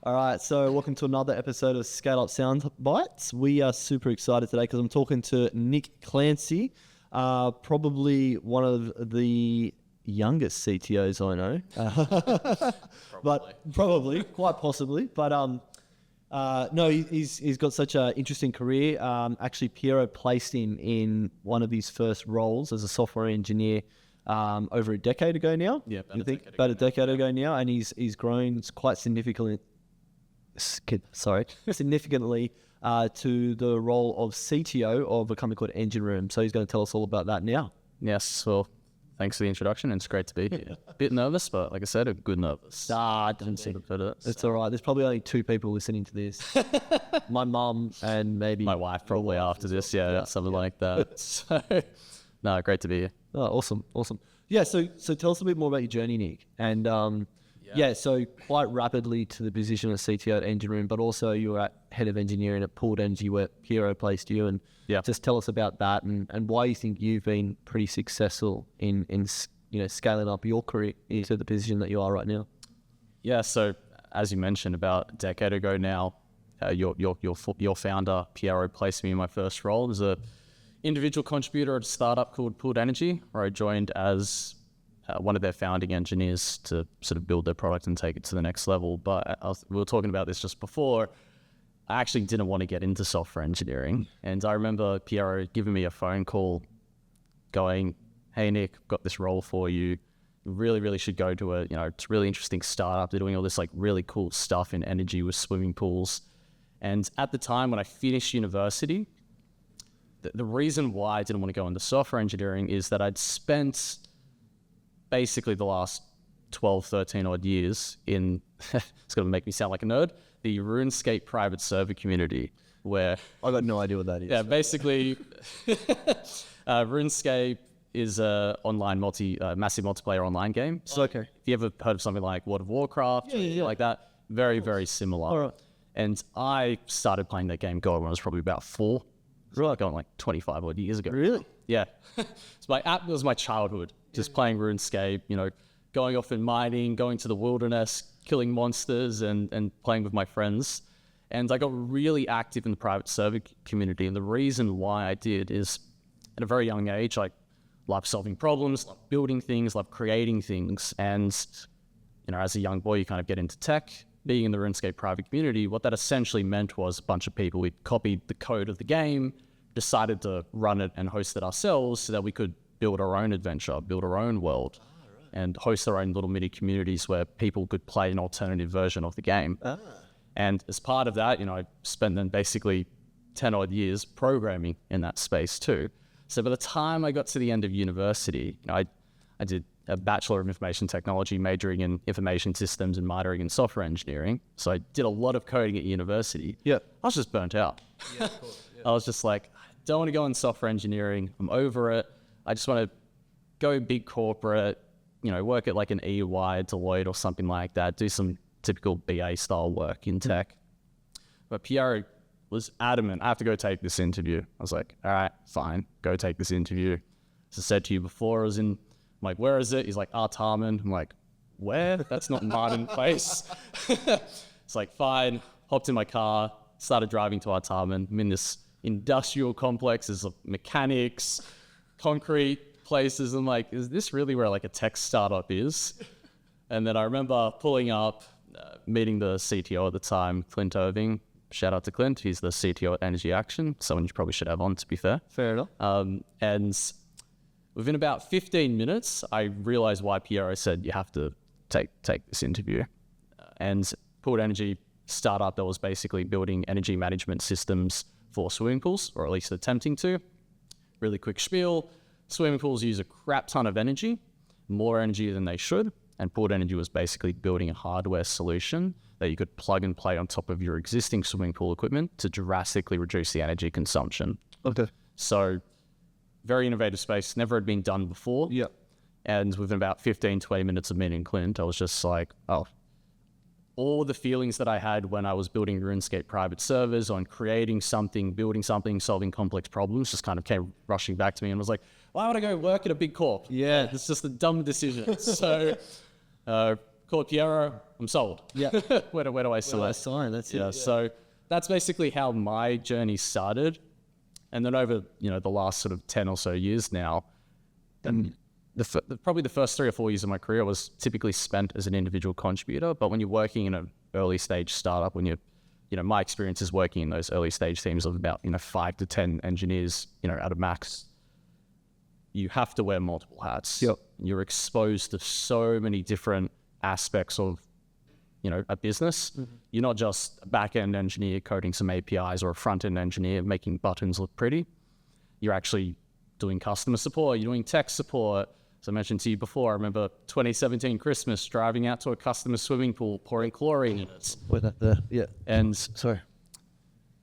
All right, so welcome to another episode of Scale Up Sound Bites. We are super excited today because I'm talking to Nick Clancy, probably one of the youngest CTOs I know. But probably, quite possibly. But no, he's got such an interesting career. Actually, Piero placed him in one of his first roles as a software engineer over a decade ago now. Yeah, about a decade ago now, and he's grown quite significantly to the role of CTO of a company called EngineRoom. So he's going to tell us all about that now. Yes, well, thanks for the introduction. It's great to be here. A bit nervous, but like I said, a good nervous. Don't sort of put it. It's all right. There's probably only two people listening to this. My mum and maybe my wife probably after this. Yeah, something like that. So, no, great to be here. Oh, awesome. Yeah, so tell us a bit more about your journey, Nick. And so quite rapidly to the position of CTO at EngineRoom, but also you were at head of engineering at Pooled Energy where Piero placed you. And just tell us about that and why you think you've been pretty successful in scaling up your career into the position that you are right now. Yeah, so as you mentioned, about a decade ago now, your founder Piero placed me in my first role as a individual contributor at a startup called Pooled Energy, where I joined as one of their founding engineers to sort of build their product and take it to the next level. But we were talking about this just before. I actually didn't want to get into software engineering. And I remember Piero giving me a phone call going, "Hey, Nick, got this role for you. You really should go to it's a really interesting startup. They're doing all this like really cool stuff in energy with swimming pools." And at the time when I finished university, the reason why I didn't want to go into software engineering is that I'd spent basically the last 12, 13 odd years in, it's going to make me sound like a nerd, the RuneScape private server community, where... I got no idea what that is. Yeah, basically, RuneScape is a online massive multiplayer online game. So okay. If you ever heard of something like World of Warcraft, like that, very similar. All right. And I started playing that game, when I was probably about 4. Right. Going like 25 odd years ago. Really? Yeah. So it was my childhood, just playing RuneScape, going off and mining, going to the wilderness, killing monsters and playing with my friends. And I got really active in the private server community. And the reason why I did is at a very young age, I love solving problems, love building things, love creating things. And, as a young boy, you kind of get into tech. Being in the RuneScape private community, what that essentially meant was a bunch of people, we copied the code of the game, decided to run it and host it ourselves so that we could build our own adventure, build our own world, and host our own little mini communities where people could play an alternative version of the game. And as part of that, I spent then basically 10 odd years programming in that space too. So by the time I got to the end of university, I did a Bachelor of Information Technology, majoring in information systems and minoring in software engineering. So I did a lot of coding at university. Yeah. I was just burnt out. Yeah, of course. Yeah. I was just like, I don't want to go in software engineering. I'm over it. I just want to go big corporate, work at like an EY, Deloitte or something like that, do some typical BA style work in tech. But Piero was adamant, I have to go take this interview. I was like, all right, fine, go take this interview. As I said to you before, I'm like, where is it? He's like, Artarmon. I'm like, where? That's not Martin Place. It's like, fine. Hopped in my car, started driving to Artarmon. I'm in this industrial complex. There's mechanics, concrete places. I'm like, is this really where like a tech startup is? And then I remember pulling up, meeting the CTO at the time, Clint Irving. Shout out to Clint. He's the CTO at Energy Action. Someone you probably should have on, to be fair. Fair enough. And within about 15 minutes, I realized why Piero said you have to take this interview. And Pooled Energy startup that was basically building energy management systems for swimming pools, or at least attempting to. Really quick spiel. Swimming pools use a crap ton of energy, more energy than they should. And Pooled Energy was basically building a hardware solution that you could plug and play on top of your existing swimming pool equipment to drastically reduce the energy consumption. Okay. So very innovative space, never had been done before. Yeah. And within about 15, 20 minutes of meeting Clint, I was just like, all the feelings that I had when I was building RuneScape private servers, on creating something, building something, solving complex problems, just kind of came rushing back to me and was like, why would I go work at a big corp? Yeah. It's just a dumb decision. So called Piero, I'm sold. Yeah. where do I select? Sign. That's it. Yeah, so that's basically how my journey started. And then over, the last sort of 10 or so years now, then probably the first 3 or 4 years of my career was typically spent as an individual contributor. But when you're working in an early stage startup, when my experience is working in those early stage teams of about, 5 to 10 engineers, at a max, you have to wear multiple hats. Yep. You're exposed to so many different aspects of, a business. Mm-hmm. You're not just a back-end engineer coding some APIs or a front-end engineer making buttons look pretty. You're actually doing customer support. You're doing tech support. As I mentioned to you before, I remember 2017 Christmas driving out to a customer swimming pool, pouring chlorine in it. Yeah. And sorry.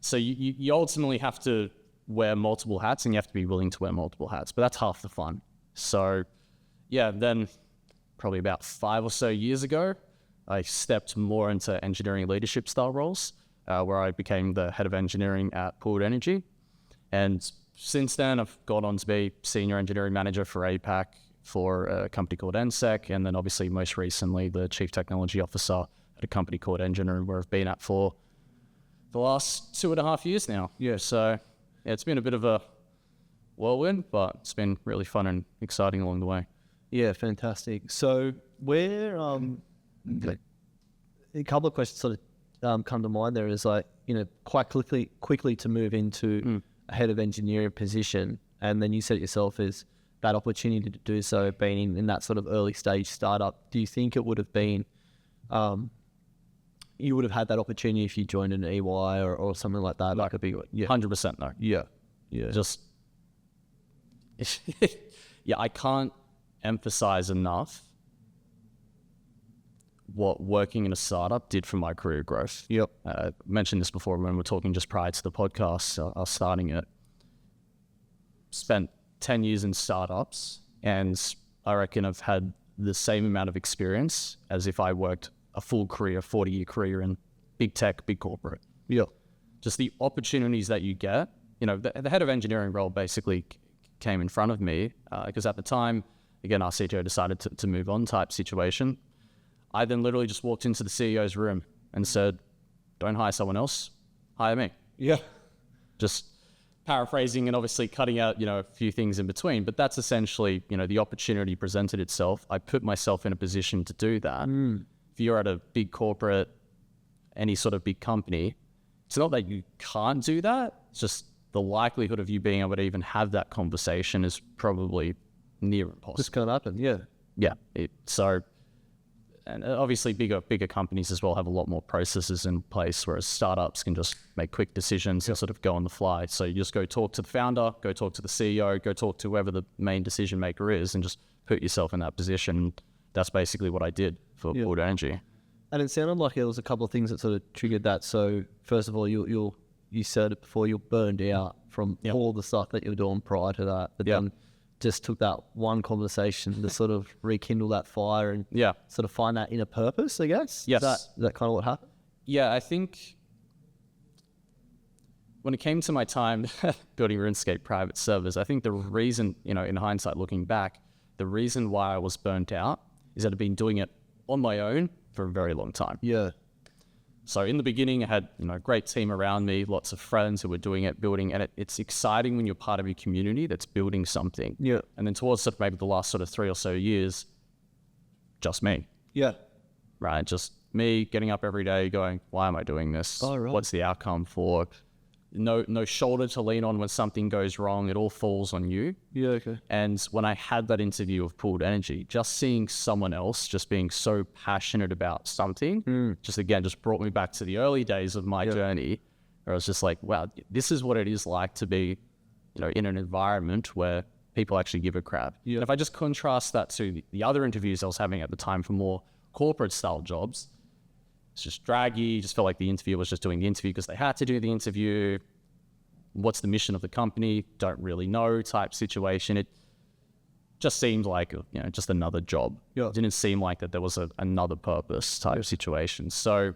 So you ultimately have to wear multiple hats, and you have to be willing to wear multiple hats. But that's half the fun. So yeah, then probably about 5 or so years ago, I stepped more into engineering leadership style roles, where I became the head of engineering at Pooled Energy. And since then, I've gone on to be senior engineering manager for APAC for a company called NSEC, and then obviously most recently the chief technology officer at a company called EngineRoom, where I've been at for the last 2.5 years now. Yeah, so it's been a bit of a whirlwind, but it's been really fun and exciting along the way. Yeah, fantastic. So where a couple of questions sort of come to mind there is quite quickly to move into a head of engineering position, and then you set yourself as that opportunity to do so being in that sort of early stage startup. Do you think it would have been you would have had that opportunity if you joined an EY or something like that? Like a big 100% no. Yeah. Just I can't emphasize enough what working in a startup did for my career growth. Yep. I mentioned this before when we were talking just prior to the podcast, I was starting it. Spent 10 years in startups, and I reckon I've had the same amount of experience as if I worked a full career, 40-year career in big tech, big corporate. Yeah. Just the opportunities that you get. The head of engineering role basically came in front of me because at the time, again, our CTO decided to move on type situation. I then literally just walked into the CEO's room and said, don't hire someone else, hire me. Yeah. Just paraphrasing and obviously cutting out, a few things in between. But that's essentially, the opportunity presented itself. I put myself in a position to do that. If you're at a big corporate, any sort of big company, it's not that you can't do that. It's just the likelihood of you being able to even have that conversation is probably near impossible. Just can't happen, yeah. Yeah. And obviously bigger companies as well have a lot more processes in place, whereas startups can just make quick decisions and sort of go on the fly. So you just go talk to the founder, go talk to the CEO, go talk to whoever the main decision maker is, and just put yourself in that position. That's basically what I did for Pooled Energy. And it sounded like there was a couple of things that sort of triggered that. So first of all, you said it before, you're burned out from all the stuff that you were doing prior to that. But then just took that one conversation to sort of rekindle that fire and sort of find that inner purpose, I guess? Yes. Is that kind of what happened? Yeah, I think when it came to my time building RuneScape private servers, I think the reason, in hindsight looking back, the reason why I was burnt out is that I've been doing it on my own for a very long time. Yeah. So in the beginning, I had a great team around me, lots of friends who were doing it, building, and it's exciting when you're part of a community that's building something. Yeah. And then towards sort of maybe the last sort of 3 or so years, just me. Yeah. Right, just me getting up every day going, why am I doing this? Oh, right. What's the outcome for? No shoulder to lean on when something goes wrong. It all falls on you. Yeah, okay. And when I had that interview of Pooled Energy, just seeing someone else just being so passionate about something, just brought me back to the early days of my journey, where I was just like, wow, this is what it is like to be, in an environment where people actually give a crap. Yeah. And if I just contrast that to the other interviews I was having at the time for more corporate style jobs, it's just draggy. Just felt like the interviewer was just doing the interview because they had to do the interview. What's the mission of the company? Don't really know type situation. It just seemed like, just another job. Yeah. It didn't seem like that there was another purpose type situation. So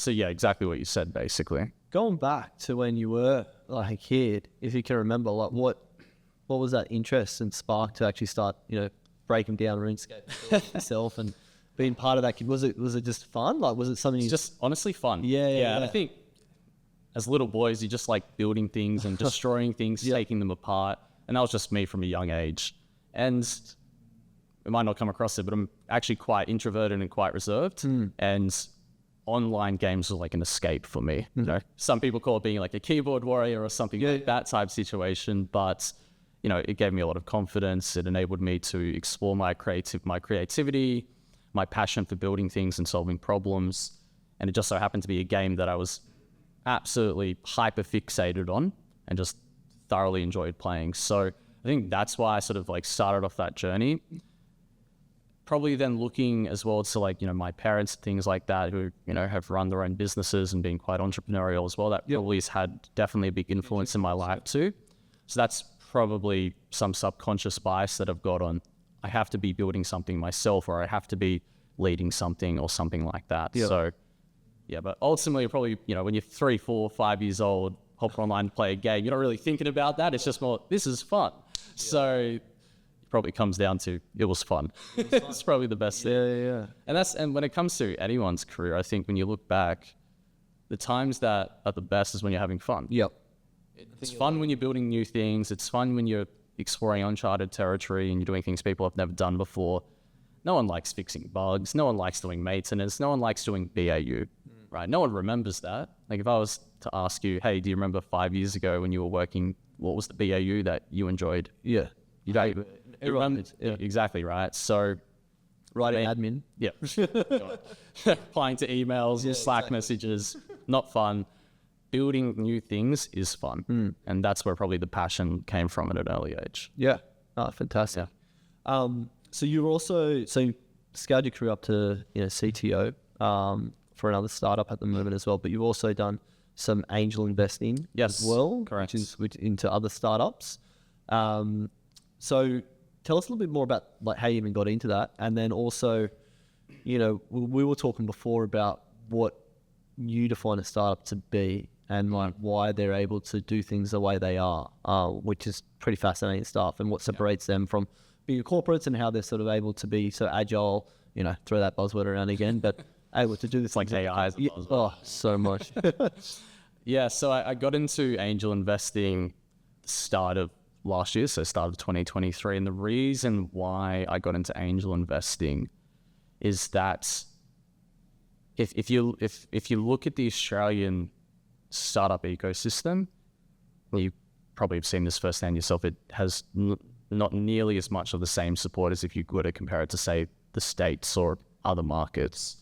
yeah, exactly what you said, basically. Going back to when you were like a kid, if you can remember, like what was that interest and spark to actually start, breaking down RuneScape yourself and being part of that? Was it just fun? Like, was it something? It's just honestly fun. Yeah. And I think as little boys, you just like building things and destroying things, taking them apart. And that was just me from a young age. And it might not come across it, but I'm actually quite introverted and quite reserved. And online games were like an escape for me. You know, some people call it being like a keyboard warrior or something like that type situation. But, you know, it gave me a lot of confidence. It enabled me to explore my creativity, my passion for building things and solving problems. And it just so happened to be a game that I was absolutely hyper fixated on and just thoroughly enjoyed playing. So I think that's why I sort of like started off that journey. Probably then looking as well to like, you know, my parents, things like that, who, you know, have run their own businesses and been quite entrepreneurial as well. That probably has had definitely a big influence in my life too. So that's probably some subconscious bias that I've got on, I have to be building something myself, or I have to be leading something or something like that. So yeah, but ultimately probably, you know, when you're 3, 4, 5 years old, hop online to play a game, you're not really thinking about that. It's just more, this is fun. So it probably comes down to, it was fun. It's probably the best thing. And when it comes to anyone's career, I think when you look back, the times that are the best is when you're having fun. It's fun when you're building new things. It's fun when you're exploring uncharted territory and you're doing things people have never done before. No one likes fixing bugs. No one likes doing maintenance. No one likes doing BAU, right? No one remembers that. Like if I was to ask you, hey, do you remember 5 years ago when you were working, what was the BAU that you enjoyed? You don't remember? Exactly, right? So writing admin. Replying to emails, Slack messages, not fun. Building new things is fun. And that's where probably the passion came from at an early age. Fantastic. So you were also, you scaled your career up to, you know, CTO for another startup at the moment as well, but you've also done some angel investing as well, correct, which into other startups. So tell us a little bit more about like how you even got into that, and then also, you know, we were talking before about what you define a startup to be and like why they're able to do things the way they are, which is pretty fascinating stuff, and what separates them from bigger corporates and how they're sort of able to be so agile, you know, throw that buzzword around again, but able to do this like AI as a buzzword. Oh, so much. So I got into angel investing the start of last year, so start of 2023. And the reason why I got into angel investing is that if you look at the Australian startup ecosystem, you probably have seen this firsthand yourself, it has not nearly as much of the same support as if you were to compare it to, say, the States or other markets.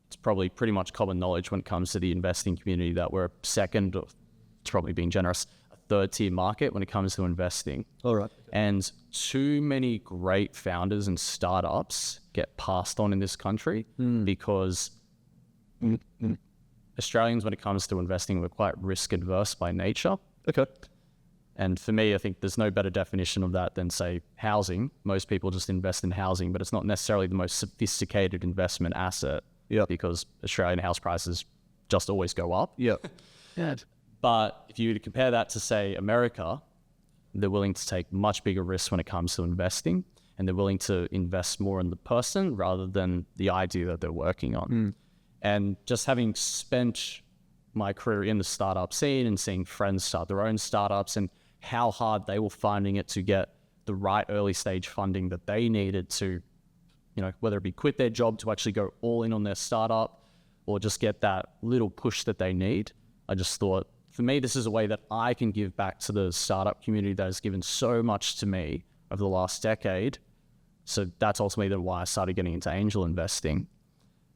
It's probably pretty much common knowledge when it comes to the investing community that we're second, or it's probably being generous, a third tier market when it comes to investing. All right. And too many great founders and startups get passed on in this country because Australians, when it comes to investing, we're quite risk adverse by nature. Okay. And for me, I think there's no better definition of that than, say, housing. Most people just invest in housing, but it's not necessarily the most sophisticated investment asset because Australian house prices just always go up. But if you were to compare that to, say, America, they're willing to take much bigger risks when it comes to investing, and they're willing to invest more in the person rather than the idea that they're working on. And just having spent my career in the startup scene and seeing friends start their own startups and how hard they were finding it to get the right early stage funding that they needed to, you know, whether it be quit their job to actually go all in on their startup or just get that little push that they need. I just thought, for me, this is a way that I can give back to the startup community that has given so much to me over the last decade. So that's ultimately why I started getting into angel investing.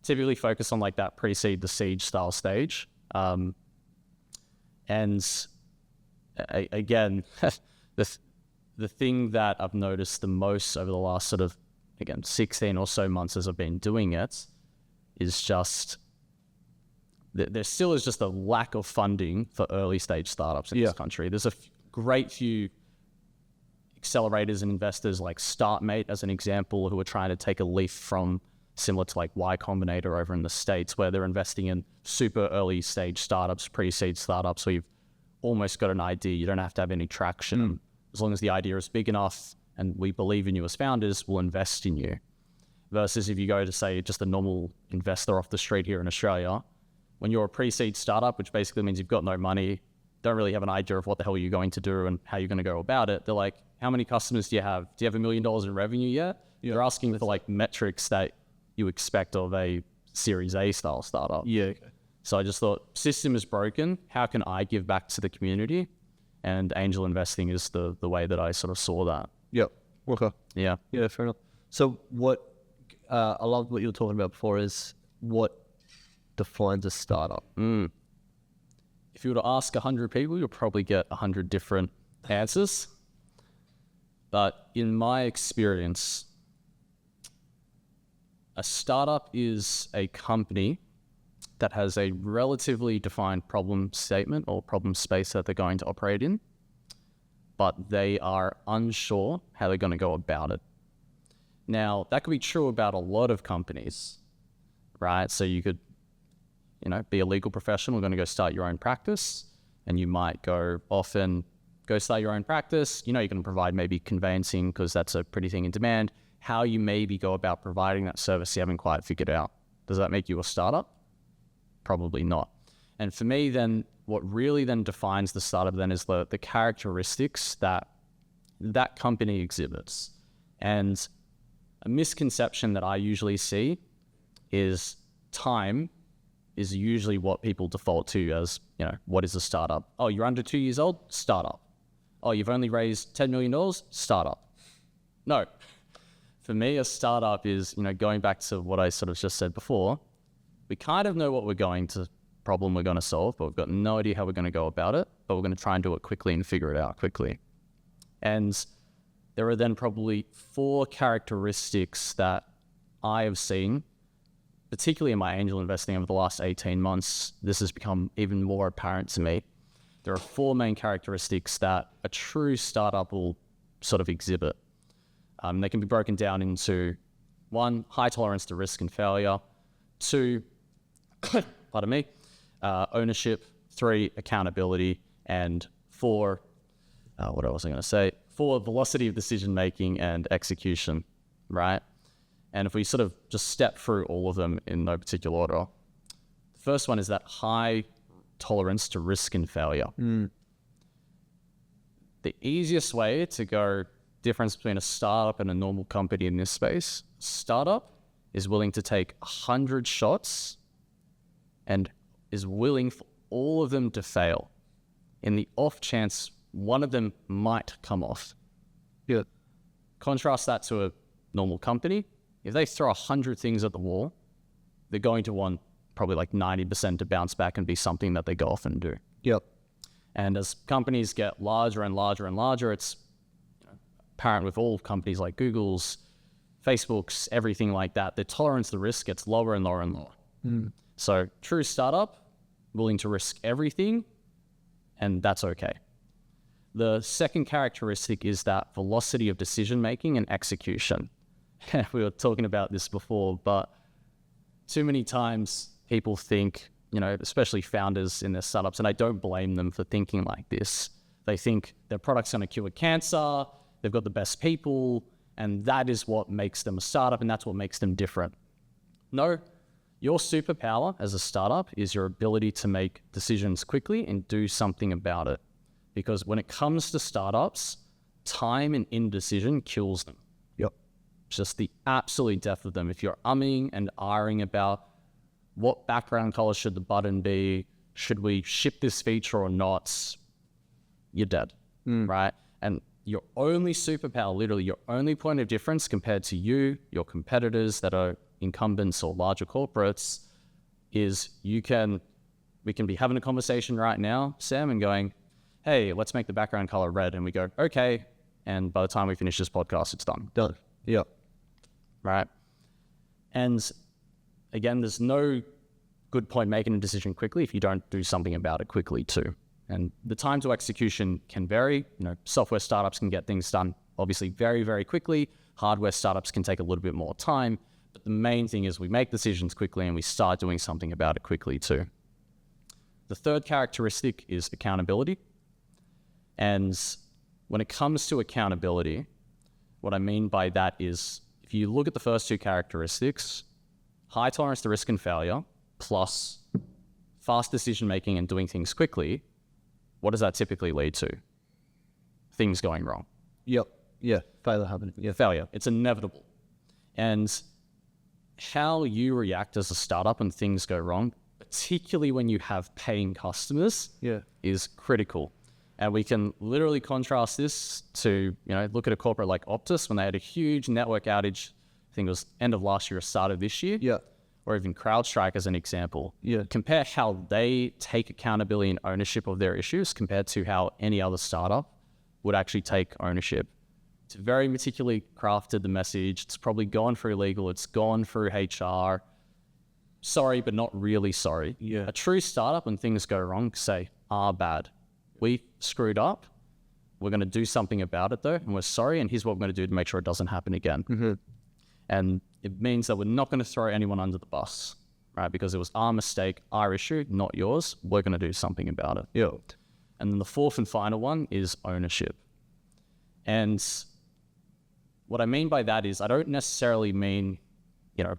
Typically focus on like that pre-seed to seed style stage. And again, the thing that I've noticed the most over the last sort of, again, 16 or so months as I've been doing it is just, there still is just a lack of funding for early stage startups in this country. There's a great few accelerators and investors like StartMate as an example, who are trying to take a leaf from similar to like Y Combinator over in the States, where they're investing in super early stage startups, pre-seed startups, where you've almost got an idea. You don't have to have any traction. As long as the idea is big enough and we believe in you as founders, we'll invest in you. versus if you go to, say, just a normal investor off the street here in Australia, when you're a pre-seed startup, which basically means you've got no money, don't really have an idea of what the hell you're going to do and how you're going to go about it. They're like, how many customers do you have? Do you have $1 million in revenue yet? Yeah. They're asking for like metrics that you expect of a Series A style startup. Yeah. Okay. So I just thought, system is broken. How can I give back to the community? And angel investing is the way that I sort of saw that. Yep. Okay. Yeah. Yeah, fair enough. So what I love what you were talking about before is what defines a startup. If you were to ask 100 people, you'll probably get 100 different answers. But in my experience, a startup is a company that has a relatively defined problem statement or problem space that they're going to operate in, but they are unsure how they're going to go about it. Now, that could be true about a lot of companies, right? So you could, be a legal professional, going to go start your own practice, and you might go off and go start your own practice. You can provide maybe conveyancing because that's a pretty thing in demand. How you maybe go about providing that service, you haven't quite figured out. Does that make you a startup? Probably not. And for me, then, what really then defines the startup then is the characteristics that company exhibits. And a misconception that I usually see is time is usually what people default to as, what is a startup? Oh, you're under 2 years old? Startup. Oh, you've only raised $10 million? Startup. No. For me, a startup is, going back to what I sort of just said before, we kind of know what problem we're going to solve, but we've got no idea how we're going to go about it, but we're going to try and do it quickly and figure it out quickly. And there are then probably 4 characteristics that I have seen, particularly in my angel investing over the last 18 months. This has become even more apparent to me. There are 4 main characteristics that a true startup will sort of exhibit. They can be broken down into 1, high tolerance to risk and failure; 2, pardon me, ownership; 3, accountability; and 4, what else was I going to say? 4, velocity of decision making and execution, right? And if we sort of just step through all of them in no particular order, the first one is that high tolerance to risk and failure. The easiest way to go difference between a startup and a normal company in this space, startup is willing to take 100 shots and is willing for all of them to fail in the off chance one of them might come off. Yeah. Contrast that to a normal company. If they throw 100 things at the wall, they're going to want probably like 90% to bounce back and be something that they go off and do. Yep. And as companies get larger and larger and larger, it's apparent with all companies like Google's, Facebook's, everything like that, the tolerance to risk gets lower and lower and lower. So true startup, willing to risk everything, and that's okay. The second characteristic is that velocity of decision making and execution. We were talking about this before, but too many times people think, especially founders in their startups, and I don't blame them for thinking like this. They think their product's going to cure cancer, they've got the best people, and that is what makes them a startup, and that's what makes them different. No, your superpower as a startup is your ability to make decisions quickly and do something about it. Because when it comes to startups, time and indecision kills them. Yep. Just the absolute death of them. If you're umming and ahhing about what background color should the button be, should we ship this feature or not, you're dead, right? And your only superpower, literally your only point of difference compared to your competitors that are incumbents or larger corporates, is we can be having a conversation right now, Sam, and going, hey, let's make the background color red. And we go, okay. And by the time we finish this podcast, it's done. Done. Yep. Right. And again, there's no good point making a decision quickly if you don't do something about it quickly too. And the time to execution can vary. Software startups can get things done obviously very, very quickly. Hardware startups can take a little bit more time. But the main thing is we make decisions quickly and we start doing something about it quickly too. The third characteristic is accountability. And when it comes to accountability, what I mean by that is if you look at the first two characteristics, high tolerance to risk and failure, plus fast decision-making and doing things quickly, what does that typically lead to? Things going wrong. Yep. Yeah. Failure happening. Yeah. Failure. It's inevitable. And how you react as a startup when things go wrong, particularly when you have paying customers, is critical. And we can literally contrast this to, look at a corporate like Optus when they had a huge network outage. I think it was end of last year or start of this year. Yeah. Or even CrowdStrike as an example. Yeah. Compare how they take accountability and ownership of their issues compared to how any other startup would actually take ownership. It's very meticulously crafted, the message. It's probably gone through legal. It's gone through HR. Sorry, but not really sorry. Yeah. A true startup, when things go wrong, say, bad. We screwed up. We're going to do something about it, though, and we're sorry, and here's what we're going to do to make sure it doesn't happen again. Mm-hmm. And it means that we're not going to throw anyone under the bus, right? Because it was our mistake, our issue, not yours. We're going to do something about it. Yeah. And then the fourth and final one is ownership. And what I mean by that is I don't necessarily mean,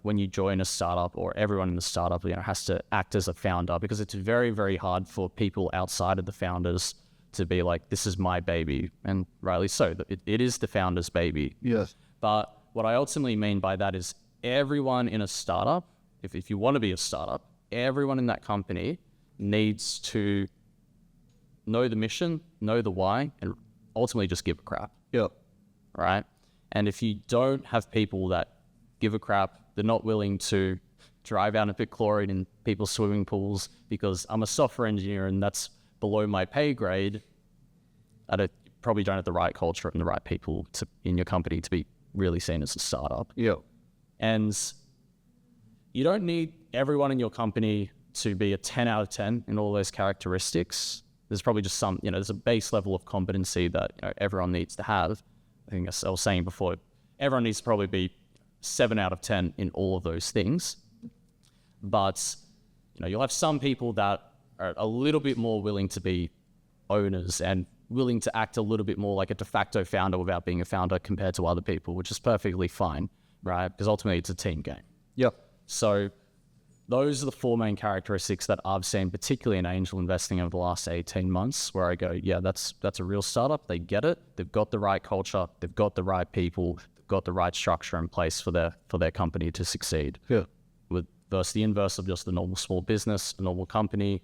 when you join a startup or everyone in the startup, has to act as a founder, because it's very, very hard for people outside of the founders to be like, this is my baby. And rightly so, it is the founder's baby. Yes. But what I ultimately mean by that is everyone in a startup, if you want to be a startup, everyone in that company needs to know the mission, know the why, and ultimately just give a crap. Yep. Right? And if you don't have people that give a crap, they're not willing to drive out and put chlorine in people's swimming pools because I'm a software engineer and that's below my pay grade, probably don't have the right culture and the right people in your company to be really seen as a startup. Yeah. And you don't need everyone in your company to be a 10 out of 10 in all those characteristics. There's probably just there's a base level of competency that everyone needs to have. I think as I was saying before, everyone needs to probably be 7 out of 10 in all of those things. But, you'll have some people that are a little bit more willing to be owners and willing to act a little bit more like a de facto founder without being a founder compared to other people, which is perfectly fine, right? Because ultimately it's a team game. Yep. So those are the four main characteristics that I've seen, particularly in angel investing over the last 18 months, where I go, yeah, that's a real startup. They get it. They've got the right culture. They've got the right people. They've got the right structure in place for their company to succeed. Yeah. Versus the inverse of just a normal small business, a normal company.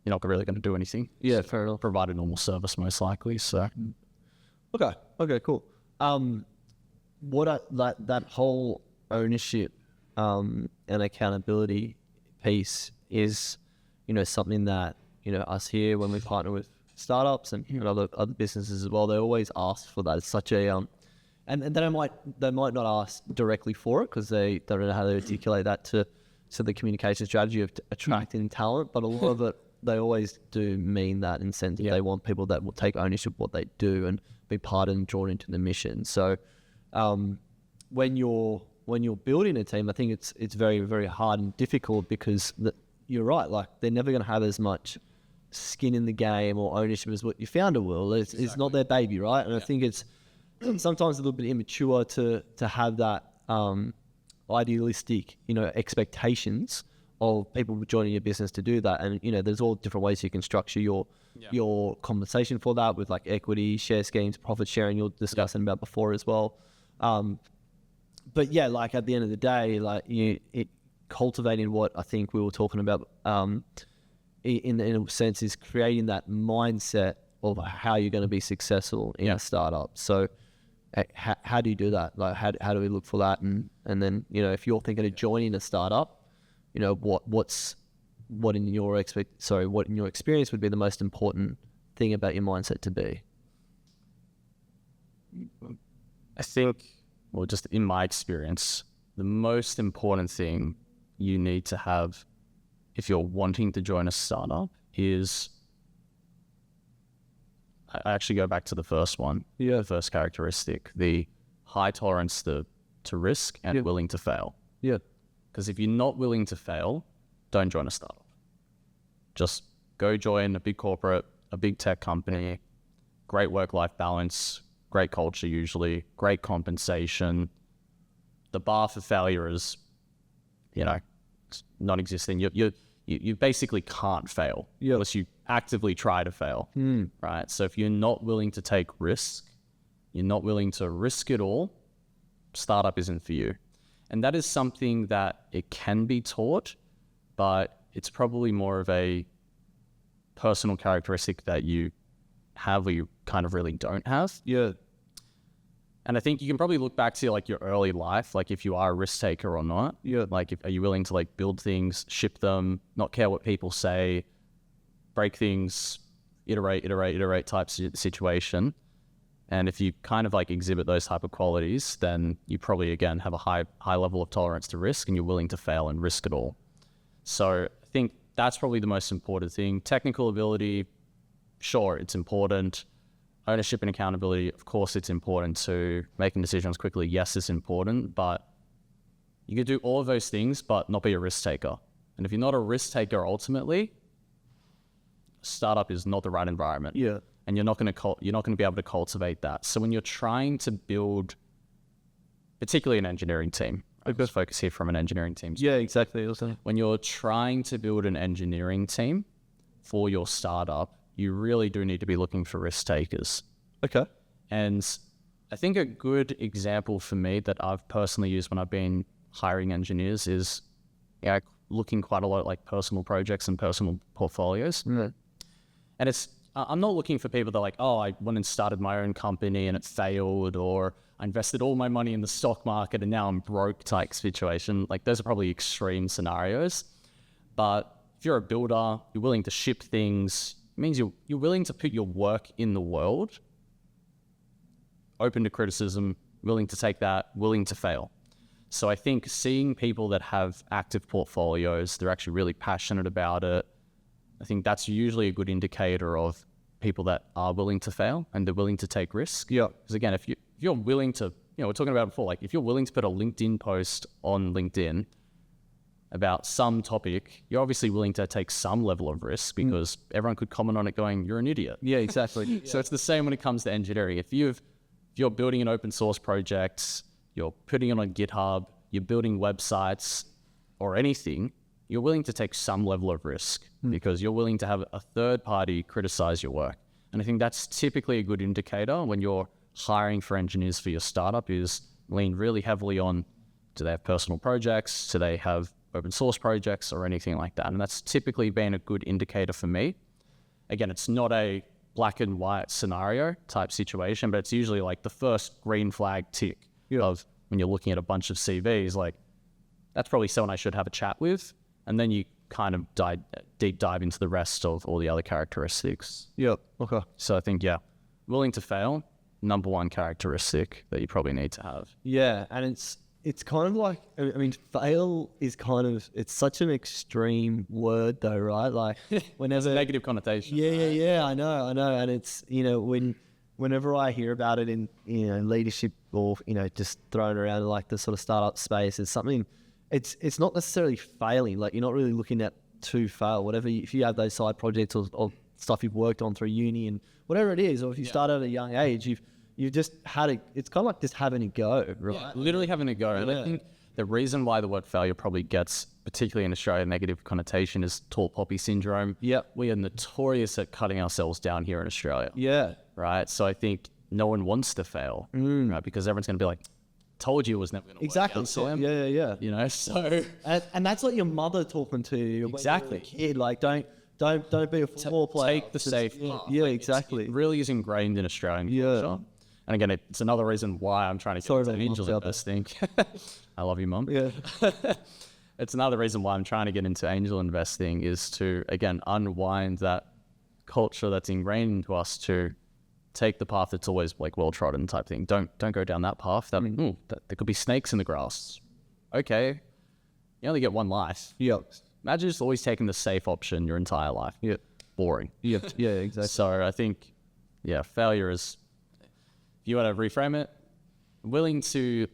You're not really going to do anything. Yeah, fair enough. Provide a normal service, most likely. So, okay, cool. That whole ownership and accountability piece is, something that us here when we partner with startups and other businesses as well, they always ask for that. It's such a and they might not ask directly for it because they don't know how to articulate that to the communication strategy of attracting talent, but a lot of it, they always do mean that in the sense that they want people that will take ownership of what they do and be part and drawn into the mission. So when you're building a team, I think it's very, very hard and difficult because you're right, like they're never going to have as much skin in the game or ownership as what your founder will. It's not their baby, right? And I think it's sometimes a little bit immature to have that idealistic, expectations of people joining your business to do that. And, there's all different ways you can structure your compensation for that with like equity, share schemes, profit sharing you're discussing about before as well. But yeah, like at the end of the day, like cultivating what I think we were talking about in a sense is creating that mindset of how you're going to be successful in a startup. So how do you do that? Like how do we look for that? And then, if you're thinking of joining a startup, what in your experience would be the most important thing about your mindset to be? I think, well, just in my experience, the most important thing you need to have if you're wanting to join a startup is, I actually go back to the first one, the first characteristic, the high tolerance to risk and willing to fail. Yeah. Because if you're not willing to fail, don't join a startup. Just go join a big corporate, a big tech company, great work-life balance, great culture usually, great compensation. The bar for failure is, it's non-existent. You basically can't fail unless you actively try to fail, right? So if you're not willing to take risk, you're not willing to risk it all, startup isn't for you. And that is something that it can be taught, but it's probably more of a personal characteristic that you have or you kind of really don't have. Yeah. And I think you can probably look back to like your early life, like if you are a risk taker or not. Yeah. Like, are you willing to like build things, ship them, not care what people say, break things, iterate type situation. And if you kind of like exhibit those type of qualities, then you probably, again, have a high level of tolerance to risk and you're willing to fail and risk it all. So I think that's probably the most important thing. Technical ability, sure, it's important. Ownership and accountability, of course, it's important too. Making decisions quickly, yes, it's important, but you can do all of those things, but not be a risk taker. And if you're not a risk taker, ultimately, startup is not the right environment. Yeah. And you're not going to be able to cultivate that. So when you're trying to build, particularly an engineering team, let's focus here from an engineering team. Yeah, exactly. When you're trying to build an engineering team for your startup, you really do need to be looking for risk takers. Okay. And I think a good example for me that I've personally used when I've been hiring engineers is looking quite a lot at like personal projects and personal portfolios. Mm. And I'm not looking for people that are like, oh, I went and started my own company and it failed, or I invested all my money in the stock market and now I'm broke type situation. Like those are probably extreme scenarios. But if you're a builder, you're willing to ship things, it means you're willing to put your work in the world, open to criticism, willing to take that, willing to fail. So I think seeing people that have active portfolios, they're actually really passionate about it, I think that's usually a good indicator of people that are willing to fail and they're willing to take risks. Yeah. Because again, if you're willing to, we're talking about it before, like if you're willing to put a LinkedIn post on LinkedIn about some topic, you're obviously willing to take some level of risk because everyone could comment on it going, you're an idiot. Yeah, exactly. So it's the same when it comes to engineering. If you're building an open source project, you're putting it on GitHub, you're building websites or anything, you're willing to take some level of risk because you're willing to have a third party criticize your work. And I think that's typically a good indicator when you're hiring for engineers for your startup is lean really heavily on, do they have personal projects? Do they have open source projects or anything like that? And that's typically been a good indicator for me. Again, it's not a black and white scenario type situation, but it's usually like the first green flag tick of when you're looking at a bunch of CVs, like that's probably someone I should have a chat with. And then you kind of deep dive into the rest of all the other characteristics. Yep. Okay. So I think, willing to fail, number one characteristic that you probably need to have. Yeah. And it's kind of like, I mean, fail is kind of, it's such an extreme word though, right? Like whenever... negative connotation. Yeah. I know. And it's, whenever I hear about it in, leadership or, just thrown around in like the sort of startup space, it's something... It's not necessarily failing. Like you're not really looking at to fail. Whatever, if you have those side projects or stuff you've worked on through uni and whatever it is, or if you start at a young age, you've just had it. It's kind of like just having a go, right? Yeah, literally having a go. And I think the reason why the word failure probably gets, particularly in Australia, a negative connotation is tall poppy syndrome. Yeah, we are notorious at cutting ourselves down here in Australia. Yeah, right. So I think no one wants to fail, right? Because everyone's going to be like, told you it was never going to work out. So, yeah. So and that's like your mother talking to you. Exactly. When you're a kid, like don't be a football player. Take the safe path. Yeah, exactly. It really is ingrained in Australian culture. And again, it's another reason why I'm trying to get into angel investing. I love you, Mum. Yeah. It's another reason why I'm trying to get into angel investing is to, again, unwind that culture that's ingrained into us to take the path that's always like well trodden type thing. Don't go down that path. There could be snakes in the grass. Okay, you only get one life. Yeah. Imagine just always taking the safe option your entire life. Yeah. Boring. Yeah. Yeah. Exactly. So I think, failure is, if you want to reframe it, willing to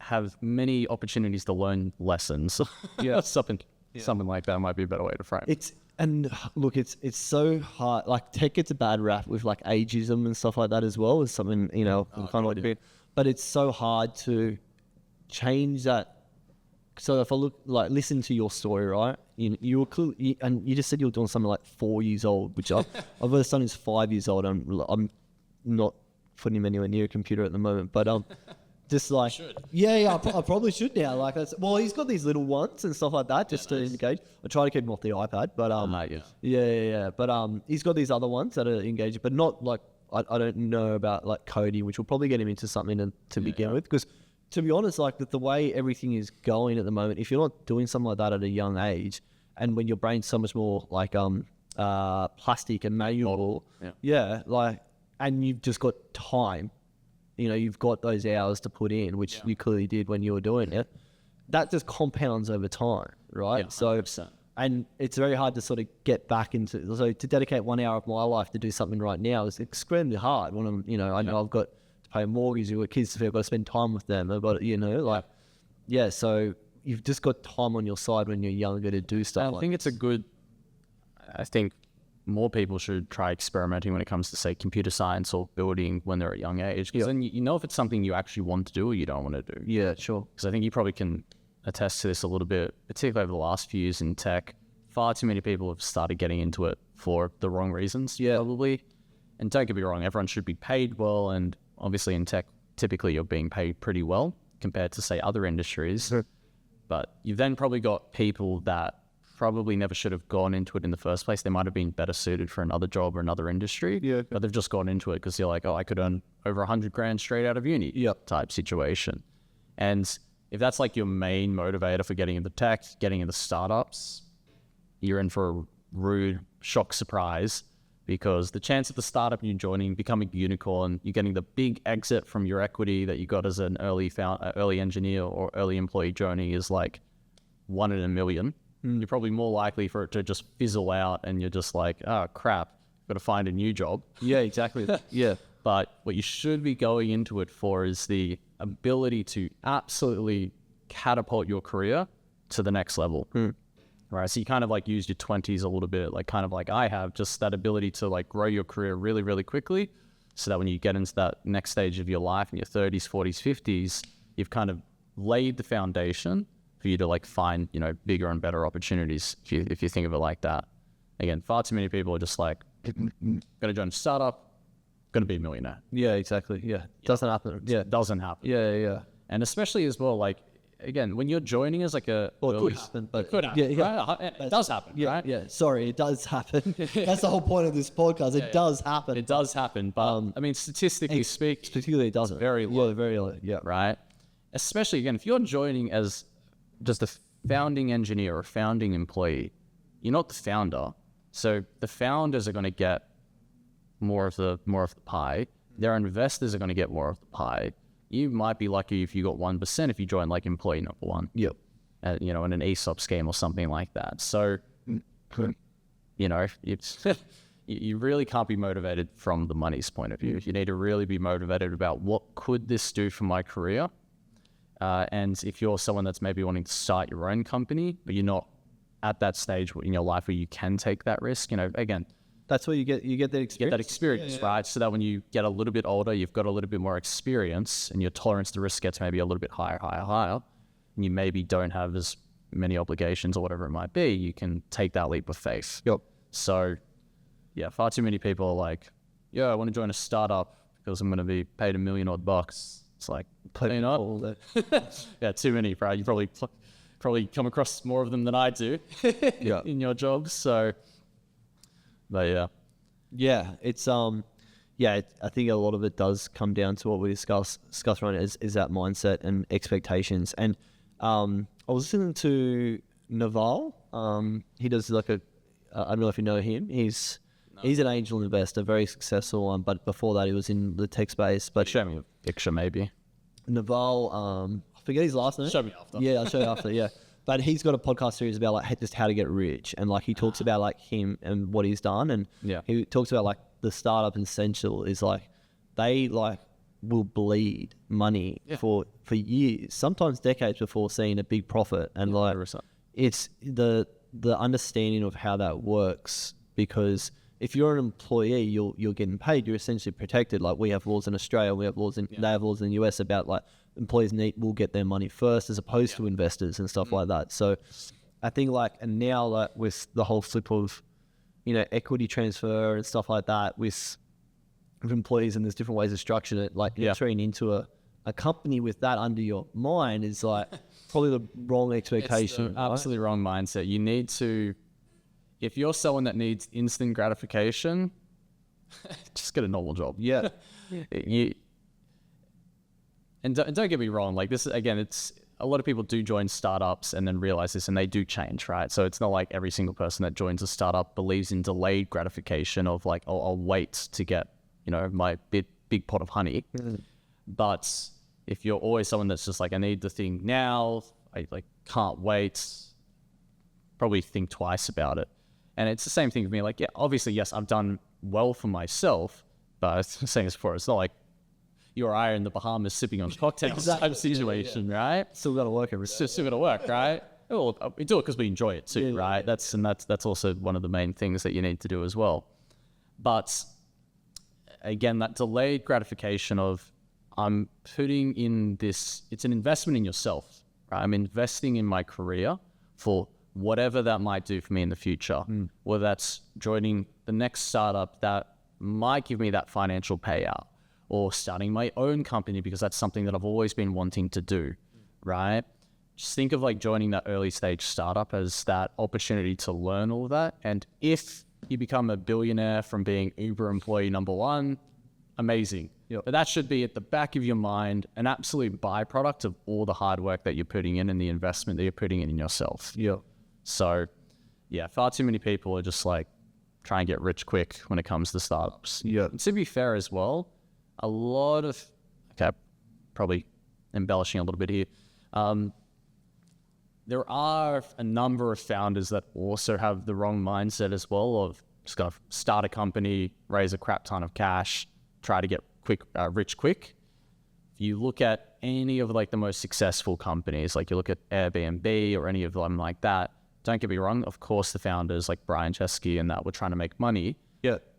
have many opportunities to learn lessons. Yeah. Something like that might be a better way to frame it. And look, it's so hard. Like tech gets a bad rap with like ageism and stuff like that as well. Is something kind of like, but it's so hard to change that. So if I listen to your story, right? You were cool, and you just said you were doing something like 4 years old, which I've got a son who's 5 years old. I'm not putting him anywhere near a computer at the moment, but just like, I probably should now. Like, he's got these little ones and stuff like that just to engage. I try to keep him off the iPad, but But he's got these other ones that are engaging, but not like I don't know about like coding, which will probably get him into something to begin with. Because to be honest, like the way everything is going at the moment, if you're not doing something like that at a young age, and when your brain's so much more like plastic and malleable, and you've just got time. You've got those hours to put in, which you clearly did when you were doing it. That just compounds over time, right? Yeah, 100%. And it's very hard to sort of get back into. So to dedicate 1 hour of my life to do something right now is extremely hard. When I know I've got to pay a mortgage, I've got kids to feed, I've got to spend time with them. I've got, so you've just got time on your side when you're younger to do stuff. I think more people should try experimenting when it comes to, say, computer science or building when they're at a young age. Because then you know if it's something you actually want to do or you don't want to do. Yeah, sure. Because I think you probably can attest to this a little bit, particularly over the last few years in tech. Far too many people have started getting into it for the wrong reasons, probably. And don't get me wrong, everyone should be paid well. And obviously in tech, typically you're being paid pretty well compared to, say, other industries. Sure. But you've then probably got people that probably never should have gone into it in the first place. They might have been better suited for another job or another industry, but they've just gone into it because you're like, I could earn over 100 grand straight out of uni type situation. And if that's like your main motivator for getting into tech, getting into startups, you're in for a rude shock surprise, because the chance of the startup you joining, becoming a unicorn, you're getting the big exit from your equity that you got as an early engineer or early employee journey is like 1 in a million. You're probably more likely for it to just fizzle out and you're just like, oh crap, got to find a new job. Yeah, exactly. Yeah. But what you should be going into it for is the ability to absolutely catapult your career to the next level. Right. So you kind of like use your 20s a little bit, like kind of like I have, just that ability to like grow your career really, really quickly, so that when you get into that next stage of your life in your 30s, 40s, 50s, you've kind of laid the foundation for you to like find, bigger and better opportunities if you think of it like that. Again, far too many people are just like, gonna join a startup, gonna be a millionaire. Yeah, exactly. Yeah. Doesn't happen. Yeah. Doesn't happen. Yeah. And especially as well, like, again, when you're joining as like a... Well, it could happen, but... It could happen, right? It does happen, right? Yeah, sorry, it does happen. That's the whole point of this podcast. It does happen. It does happen, but, I mean, statistically speaking... Particularly it doesn't. Very low. Yeah, very low, Right? Especially, again, if you're joining as just a founding engineer or founding employee, you're not the founder. So the founders are going to get more of the pie. Their investors are going to get more of the pie. You might be lucky if you got 1% if you join like employee number one. Yep. In an ESOP scheme or something like that. So, it's you really can't be motivated from the money's point of view. You need to really be motivated about what could this do for my career. And if you're someone that's maybe wanting to start your own company, but you're not at that stage in your life where you can take that risk, again, that's where you get that experience. Get that experience, right? So that when you get a little bit older, you've got a little bit more experience, and your tolerance to risk gets maybe a little bit higher, and you maybe don't have as many obligations or whatever it might be. You can take that leap of faith. Yep. So, far too many people are like, I want to join a startup because I'm going to be paid $1 million odd bucks. It's like, not. Yeah, too many, bro. You probably come across more of them than I do in your jobs. So, but it's I think a lot of it does come down to what we discuss right now is that mindset and expectations. And I was listening to Naval. He does like I don't know if you know him. He's an angel investor, very successful one. But before that, he was in the tech space. But show me a picture, maybe. Naval, I forget his last name. Show me after. Yeah, I'll show you after. Yeah, but he's got a podcast series about like just how to get rich, and like he talks about like him and what he's done, and he talks about like the startup essential is like they like will bleed money for years, sometimes decades before seeing a big profit, and like it's the the understanding of how that works, because if you're an employee, you're getting paid, you're essentially protected. Like we have laws in Australia, we have laws in they have laws in the US about like employees will get their money first as opposed to investors and stuff like that. So I think like, and now like with the whole flip of, you know, equity transfer and stuff like that with employees, and there's different ways of structuring it, like entering into a company with that under your mind is like probably the wrong expectation. It's the absolutely wrong mindset. You need to, if you're someone that needs instant gratification, just get a normal job. Yeah. And don't get me wrong, like this, again, it's a lot of people do join startups and then realize this and they do change, right? So it's not like every single person that joins a startup believes in delayed gratification of like, oh, I'll wait to get, you know, my big pot of honey. But if you're always someone that's just like, I need the thing now, I like can't wait, probably think twice about it. And it's the same thing for me. Like, yeah, obviously, yes, I've done well for myself, but I was saying this before, it's not like you or I are in the Bahamas sipping on cocktails type of situation, right? Still got to work every day. Still got to work, right? Well, we do it because we enjoy it too, right? That's also one of the main things that you need to do as well. But again, that delayed gratification of I'm putting in this, it's an investment in yourself, right? I'm investing in my career for whatever that might do for me in the future, whether that's joining the next startup that might give me that financial payout, or starting my own company because that's something that I've always been wanting to do, right? Just think of like joining that early stage startup as that opportunity to learn all of that. And if you become a billionaire from being Uber employee number one, amazing. But that should be at the back of your mind, an absolute byproduct of all the hard work that you're putting in and the investment that you're putting in yourself. So yeah, far too many people are just like try and get rich quick when it comes to startups. And to be fair as well, a lot of, okay, probably embellishing a little bit here. There are a number of founders that also have the wrong mindset as well of just going to start a company, raise a crap ton of cash, try to get rich quick. If you look at any of like the most successful companies, like you look at Airbnb or any of them like that, don't get me wrong, of course the founders like Brian Chesky and that were trying to make money,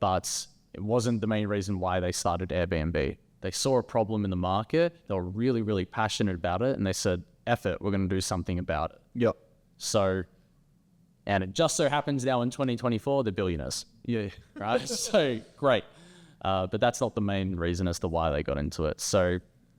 but it wasn't the main reason why they started Airbnb. They saw a problem in the market, they were really, really passionate about it, and they said, F it, we're going to do something about it. So, and it just so happens now in 2024, they're billionaires. Right? So, great. But that's not the main reason as to why they got into it. So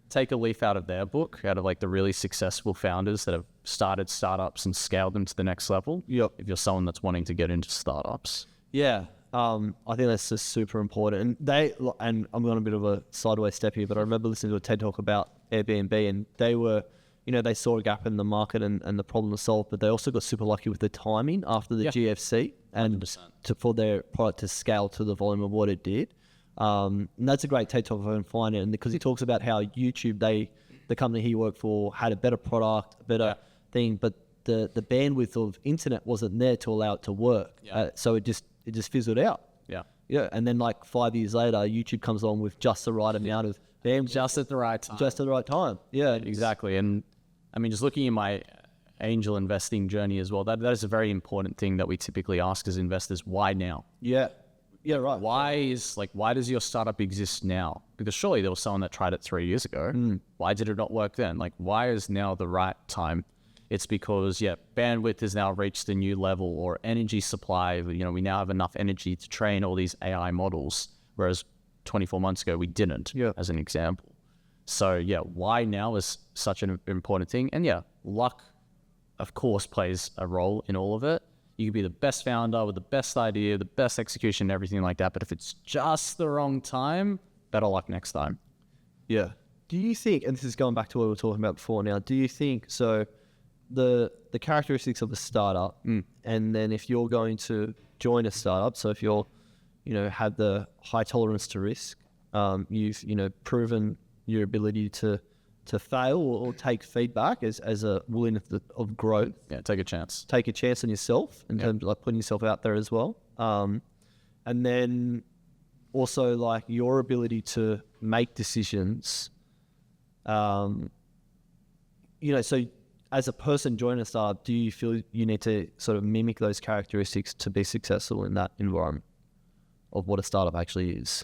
take a leaf out of their book, out of like the really successful founders that have started startups and scaled them to the next level. If you're someone that's wanting to get into startups. I think that's just super important. And I'm on a bit of a sideways step here, but I remember listening to a TED talk about Airbnb, and they were, you know, they saw a gap in the market and the problem was solved, but they also got super lucky with the timing after the GFC and for their product to scale to the volume of what it did. And that's a great TED talk if I can find it, and because he talks about how YouTube, the company he worked for, had a better product, a better thing, but the bandwidth of internet wasn't there to allow it to work. So it just fizzled out. And then like 5 years later, YouTube comes along with just the right amount of bandwidth. Just at the right time. Exactly. And I mean, just looking at my angel investing journey as well, that is a very important thing that we typically ask as investors. Why now? Right. Why does your startup exist now? Because surely there was someone that tried it 3 years ago. Why did it not work then? Like, why is now the right time? It's because, bandwidth has now reached a new level, or energy supply. You know, we now have enough energy to train all these AI models, whereas 24 months ago we didn't, as an example. So why now is such an important thing. And luck, of course, plays a role in all of it. You could be the best founder with the best idea, the best execution, everything like that. But if it's just the wrong time, better luck next time. Do you think, and this is going back to what we were talking about before now, do you think, so the characteristics of a startup, and then if you're going to join a startup, so if you're, you know, have the high tolerance to risk, you've, you know, proven your ability to fail or take feedback as a willingness of growth. Take a chance. Take a chance on yourself in terms of like putting yourself out there as well. And then also like your ability to make decisions. You know, so as a person joining a startup, do you feel you need to sort of mimic those characteristics to be successful in that environment of what a startup actually is?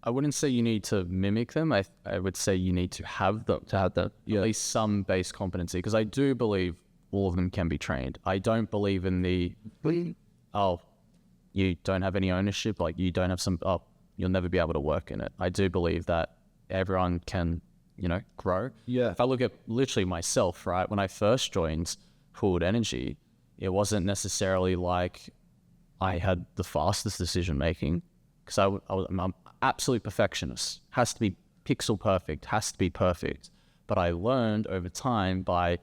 I wouldn't say you need to mimic them. I would say you need to have them. At least some base competency, because I do believe all of them can be trained. I don't believe in you don't have any ownership, like you don't have you'll never be able to work in it. I do believe that everyone can, grow. Yeah. If I look at literally myself, right, when I first joined Pooled Energy, it wasn't necessarily like I had the fastest decision making, because I'm an absolute perfectionist. Has to be pixel perfect, has to be perfect. But I learned over time by,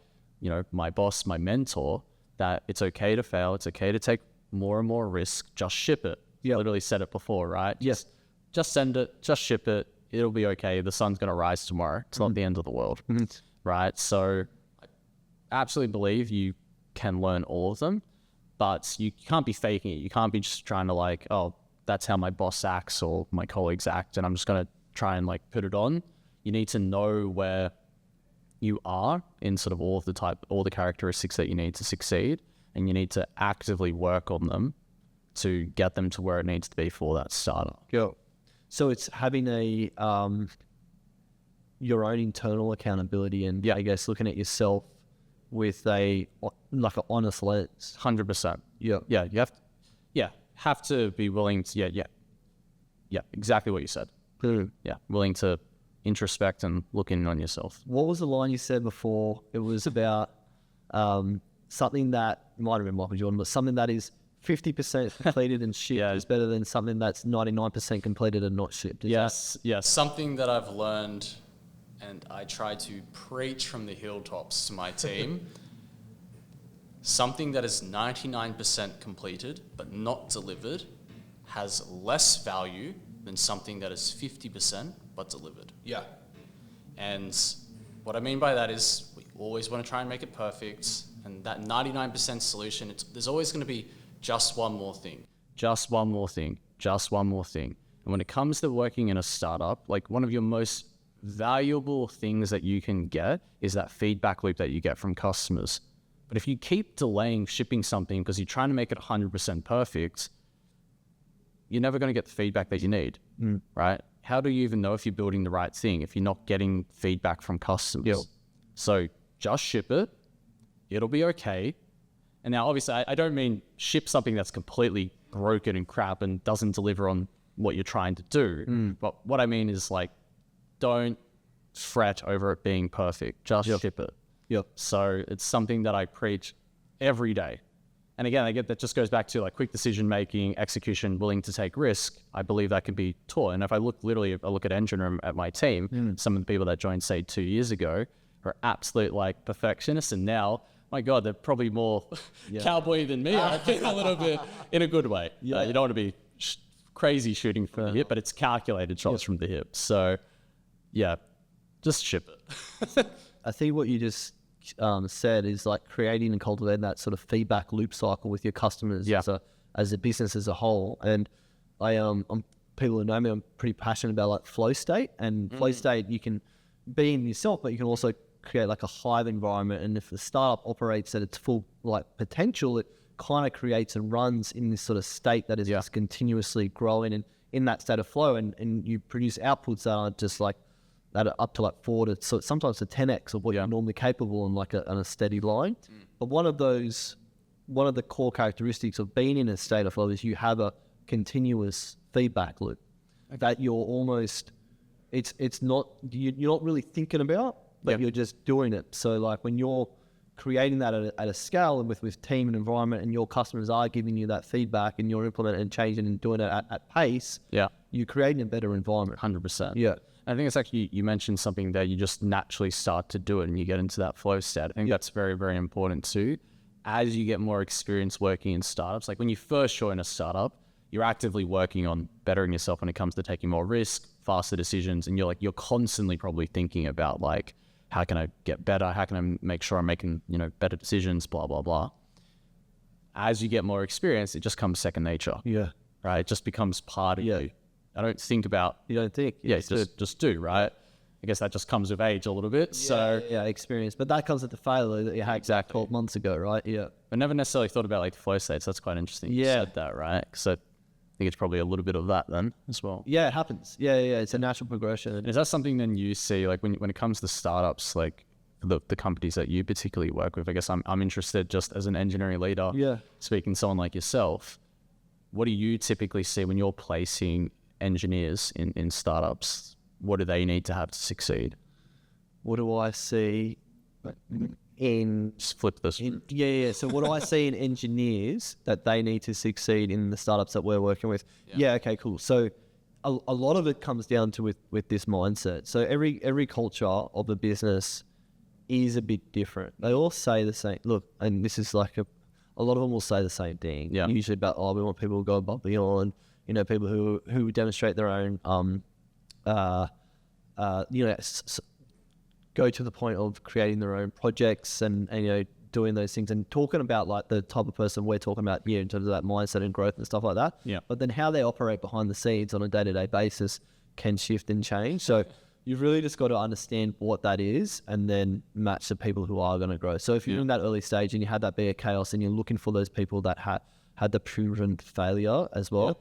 my boss, my mentor, that it's okay to fail. It's okay to take more and more risk. Just ship it. Yeah. Literally said it before, right? Yes. Just send it. Just ship it. It'll be okay. The sun's going to rise tomorrow. It's not the end of the world, right? So I absolutely believe you can learn all of them, but you can't be faking it. You can't be just trying to that's how my boss acts or my colleagues act, and I'm just going to try and put it on. You need to know where you are in sort of all the characteristics that you need to succeed, and you need to actively work on them to get them to where it needs to be for that startup. Yeah. So it's having your own internal accountability, and I guess looking at yourself with an honest lens. 100%. Yeah. Yeah. You have to be willing to, yeah, exactly what you said. Yeah. Willing to introspect and look in on yourself. What was the line you said before? It was about something that might have been Michael Jordan, but something that is 50% completed and shipped is better than something that's 99% completed and not shipped. Yes. Something that I've learned, and I try to preach from the hilltops to my team, something that is 99% completed but not delivered has less value than something that is 50% but delivered. Yeah. And what I mean by that is we always want to try and make it perfect, and that 99% solution, there's always going to be just one more thing, just one more thing, just one more thing. And when it comes to working in a startup, one of your most valuable things that you can get is that feedback loop that you get from customers. But if you keep delaying shipping something because you're trying to make it 100% perfect, you're never going to get the feedback that you need, right? How do you even know if you're building the right thing if you're not getting feedback from customers? Yep. So just ship it. It'll be okay. And now, obviously, I don't mean ship something that's completely broken and crap and doesn't deliver on what you're trying to do. But what I mean is don't fret over it being perfect. Just ship it. Yep. So it's something that I preach every day. And again, I get that just goes back to quick decision making, execution, willing to take risk. I believe that can be taught. And if I look at EngineRoom at my team, some of the people that joined, say, 2 years ago are absolute perfectionists. And now, my God, they're probably more cowboy than me. I think a little bit in a good way. You don't want to be crazy shooting from the hip, but it's calculated shots from the hip. So yeah, just ship it. I think what you just said is creating and cultivating that sort of feedback loop cycle with your customers as a business as a whole. And I'm people who know me, I'm pretty passionate about flow state, and flow state you can be in yourself, but you can also create a hive environment. And if the startup operates at its full potential, it kind of creates and runs in this sort of state that is just continuously growing and in that state of flow, and you produce outputs that are just that are up to 4 to sometimes to 10x of what you're normally capable on a steady line. But one of the core characteristics of being in a state of flow is you have a continuous feedback loop that you're almost you're not really thinking about, but you're just doing it. So when you're creating that at a scale and with team and environment, and your customers are giving you that feedback, and you're implementing and changing and doing it at pace, you're creating a better environment. 100%. Yeah. I think it's actually, you mentioned something there, you just naturally start to do it and you get into that flow state. I think that's very, very important too. As you get more experience working in startups, when you first join a startup, you're actively working on bettering yourself when it comes to taking more risk, faster decisions, and you're constantly probably thinking about how can I get better? How can I make sure I'm making, better decisions, blah, blah, blah. As you get more experience, it just comes second nature. Yeah. Right? It just becomes part of you. I don't think about... You don't think. Yeah, just do, right? I guess that just comes with age a little bit. So yeah, experience. But that comes with the failure that you had Exactly. 12 months ago, right? Yeah. I never necessarily thought about like the flow states. That's quite interesting. You Yeah. said that, right? So I think it's probably a little bit of that then as well. Yeah, it happens. Yeah. It's a natural progression. And is that something then you see, like when it comes to startups, like the companies that you particularly work with? I guess I'm interested just as an engineering leader, speaking to someone like yourself, what do you typically see when you're placing engineers in startups? What do they need to have to succeed? What do I see in... Just flip this. So what do I see in engineers that they need to succeed in the startups that we're working with? Yeah, okay, cool. So a lot of it comes down to with this mindset. So every culture of a business is a bit different. They all say the same. Look, and this is like a lot of them will say the same thing. Yeah. Usually about, we want people to go above and beyond. You know, people who demonstrate their own, go to the point of creating their own projects and you know, doing those things and talking about like the type of person we're talking about here in terms of that mindset and growth and stuff like that. Yeah. But then how they operate behind the scenes on a day-to-day basis can shift and change. So you've really just got to understand what that is and then match the people who are going to grow. So if you're in that early stage and you had that bit of chaos and you're looking for those people that had the proven failure as well,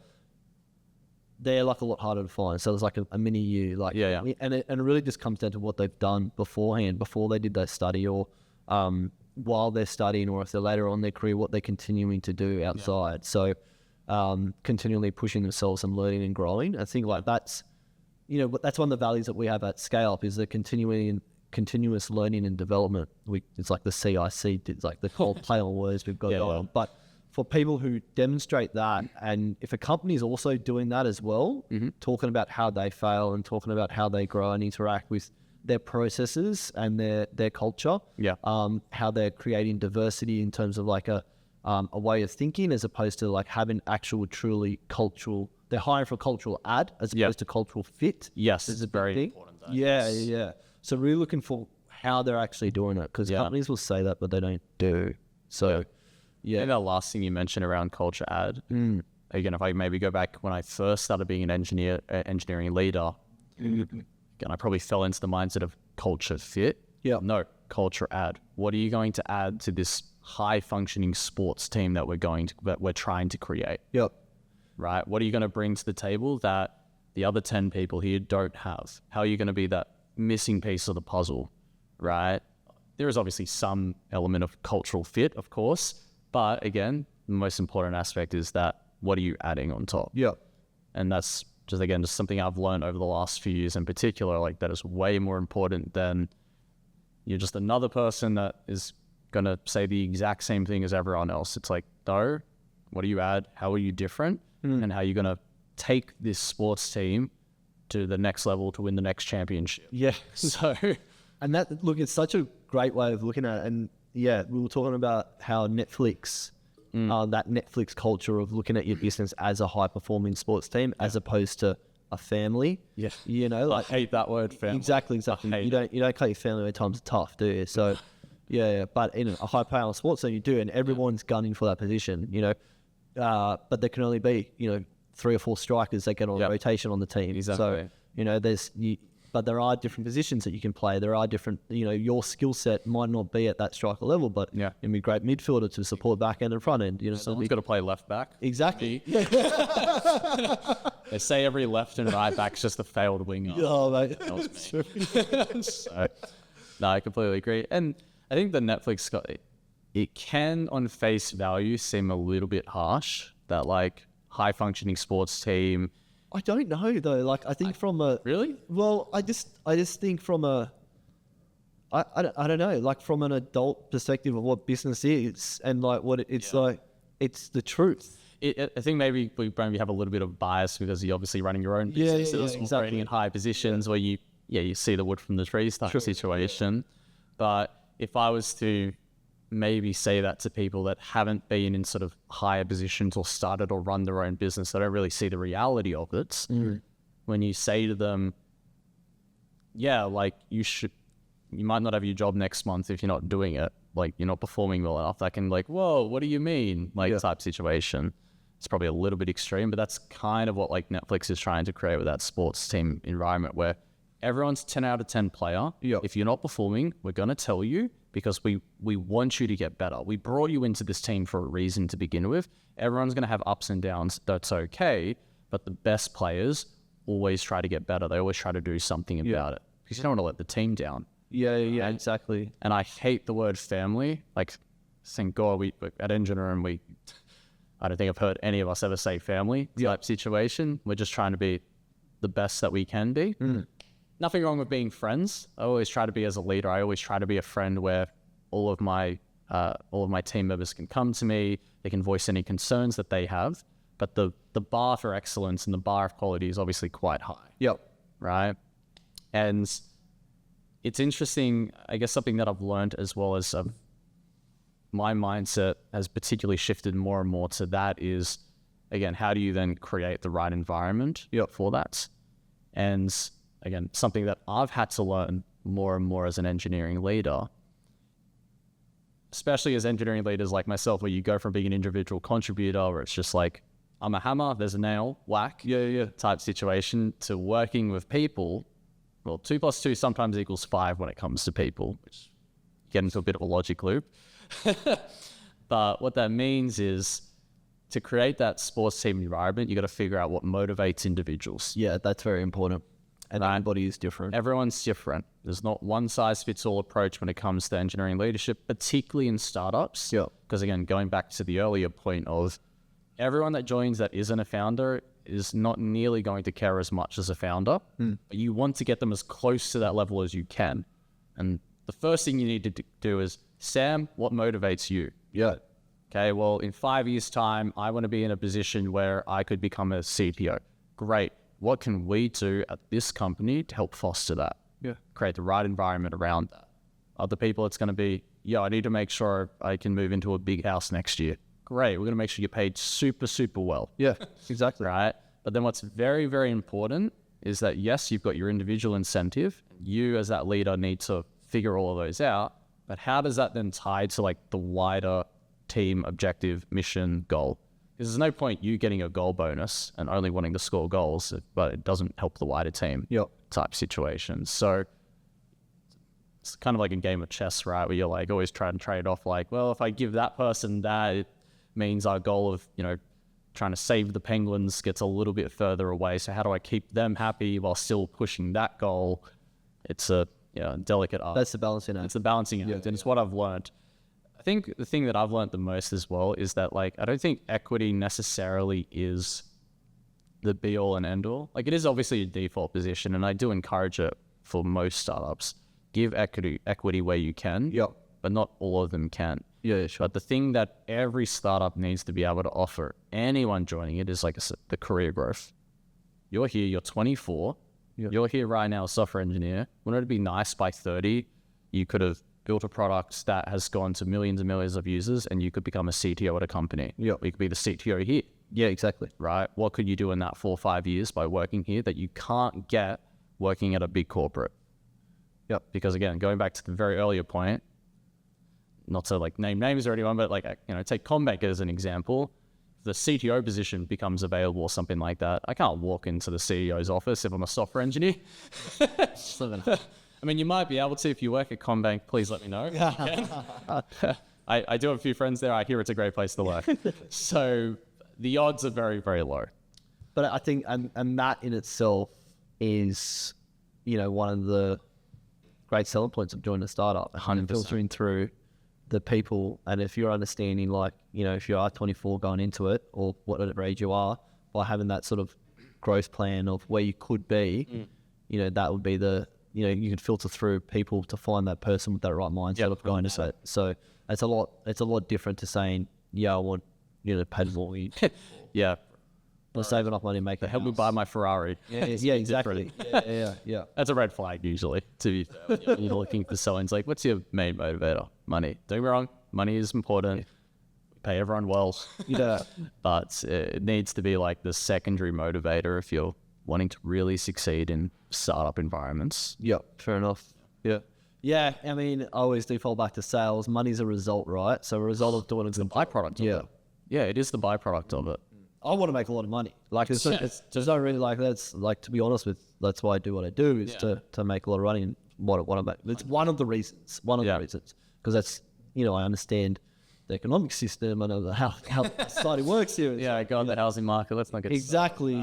they're like a lot harder to find. So there's like a mini you, like, and it really just comes down to what they've done beforehand, before they did their study, or while they're studying, or if they're later on in their career, what they're continuing to do outside. So continually pushing themselves and learning and growing. I think like that's, you know, that's one of the values that we have at Scale Up, is the continuous learning and development. It's like the CIC, it's like the whole play on words we've got going on. But for people who demonstrate that, and if a company is also doing that as well, talking about how they fail and talking about how they grow and interact with their processes and their culture, how they're creating diversity in terms of like a way of thinking, as opposed to like having actual truly cultural. They're hiring for cultural add as opposed to cultural fit. Yes, it's a very important. Yeah. So really looking for how they're actually doing it, because companies will say that, but they don't do. So, I think the last thing you mentioned around culture add, again, if I maybe go back when I first started being an engineering leader, again, I probably fell into the mindset of culture fit. Yeah. No, culture add. What are you going to add to this high functioning sports team that we're trying to create? Yep. Right? What are you going to bring to the table that the other 10 people here don't have? How are you going to be that missing piece of the puzzle, right? There is obviously some element of cultural fit, of course, but again, the most important aspect is that what are you adding on top? Yep. And that's just something I've learned over the last few years in particular, like that is way more important than you're just another person that is going to say the exact same thing as everyone else. It's like, no, what do you add? How are you different? And how are you going to take this sports team to the next level to win the next championship? Yeah. So, and that, look, it's such a great way of looking at it. And yeah, we were talking about how Netflix, that Netflix culture of looking at your business as a high performing sports team, as opposed to a family. Yeah. You know, like, I hate that word, family. Exactly. You don't cut your family when times are tough, do you? So but in a high power sports team, you do, and everyone's gunning for that position, you know. But there can only be, 3 or 4 strikers that get on rotation on the team. Exactly. So, but there are different positions that you can play. There are different, your skill set might not be at that striker level, but you can be a great midfielder to support back end and front end. Someone's got to play left back. Exactly. They say every left and right back's just a failed winger. Oh, mate. That was me. So, no, I completely agree. And I think the Netflix it can on face value seem a little bit harsh, that like high functioning sports team. I don't know though. Like I think from a really, well, I just think from a, I don't know, like from an adult perspective of what business is and like what it's like, it's the truth. I think maybe we have a little bit of bias because you're obviously running your own business, exactly. Operating in high positions where you see the wood from the trees type situation. But if I was to maybe say that to people that haven't been in sort of higher positions or started or run their own business, they don't really see the reality of it. When you say to them, like you might not have your job next month if you're not doing it, like you're not performing well enough, that can like, whoa, what do you mean? Like type situation. It's probably a little bit extreme, but that's kind of what like Netflix is trying to create with that sports team environment where everyone's 10 out of 10 player. Yep. If you're not performing, we're going to tell you because we want you to get better. We brought you into this team for a reason to begin with. Everyone's going to have ups and downs. That's okay. But the best players always try to get better. They always try to do something about it because you don't want to let the team down. Yeah, exactly. And I hate the word family. Like, thank God we at EngineRoom, I don't think I've heard any of us ever say family type situation. We're just trying to be the best that we can be. Nothing wrong with being friends. I always try to be as a leader. I always try to be a friend where all of my team members can come to me. They can voice any concerns that they have. But the bar for excellence and the bar of quality is obviously quite high. Yep. Right. And it's interesting. I guess something that I've learned as well as my mindset has particularly shifted more and more to that is, again, how do you then create the right environment for that? And again, something that I've had to learn more and more as an engineering leader, especially as engineering leaders like myself, where you go from being an individual contributor where it's just like, I'm a hammer, there's a nail, whack, type situation, to working with people. Well, 2 + 2 sometimes equals 5 when it comes to people, which you get into a bit of a logic loop. But what that means is to create that sports team environment, you got to figure out what motivates individuals. Yeah, that's very important. And everybody is different. Everyone's different. There's not one size fits all approach when it comes to engineering leadership, particularly in startups. Yeah. Because again, going back to the earlier point of everyone that joins that isn't a founder is not nearly going to care as much as a founder. But you want to get them as close to that level as you can. And the first thing you need to do is, Sam, what motivates you? Yeah. Okay, well, in 5 years' time, I want to be in a position where I could become a CTO. Great. What can we do at this company to help foster that? Yeah. Create the right environment around that. Other people, it's going to be, I need to make sure I can move into a big house next year. Great. We're going to make sure you're paid super, super well. Yeah, exactly. Right? But then what's very, very important is that, yes, you've got your individual incentive. You as that leader need to figure all of those out. But how does that then tie to like the wider team objective, mission, goal? Because there's no point you getting a goal bonus and only wanting to score goals, but it doesn't help the wider team type situation. So it's kind of like a game of chess, right? Where you're like always trying to trade off like, well, if I give that person that, it means our goal of, trying to save the penguins gets a little bit further away. So how do I keep them happy while still pushing that goal? It's a delicate art. That's the balancing act. It's the balancing act, and it's what I've learned. I think the thing that I've learned the most as well is that like I don't think equity necessarily is the be all and end all. Like it is obviously a default position, and I do encourage it for most startups. Give equity where you can, but not all of them can. Yeah, sure. But the thing that every startup needs to be able to offer anyone joining it is like the career growth. You're here, you're 24. You're here right now, a software engineer. Wouldn't it be nice by 30, you could have built a product that has gone to millions and millions of users and you could become a CTO at a company. You could be the CTO here. Yeah, exactly. Right? What could you do in that 4 or 5 years by working here that you can't get working at a big corporate? Because again, going back to the very earlier point, not to like name names or anyone, but like, take Combank as an example. The CTO position becomes available or something like that, I can't walk into the CEO's office if I'm a software engineer. I mean, you might be able to if you work at Combank. Please let me know. I do have a few friends there. I hear it's a great place to work. So the odds are very, very low. But I think, and that in itself is, one of the great selling points of joining a startup. 100%. Filtering through the people, and if you're understanding, like, if you are 24 going into it, or whatever age you are, by having that sort of growth plan of where you could be, that would be the, you could filter through people to find that person with that right mindset of going to it. So it's a lot different to saying, I want, pay more. Or saving up money, make it help me buy my Ferrari. Yeah, exactly. Yeah. That's a red flag usually, to be fair. When you're looking for someone's like, what's your main motivator? Money. Don't get me wrong, money is important. Pay everyone well. But it needs to be like the secondary motivator if you're wanting to really succeed in startup environments. Fair enough. Yeah, I mean, I always do fall back to sales. Money's a result, right? So a result of doing It's the byproduct of it. Yeah, it is the byproduct of it. I want to make a lot of money. Like it's not really like that's like, to be honest with, that's why I do what I do is to make a lot of money and what I want to make. It's one of the reasons, because that's, I understand the economic system and how society works here. Yeah, I got the housing market. Let's not get exactly.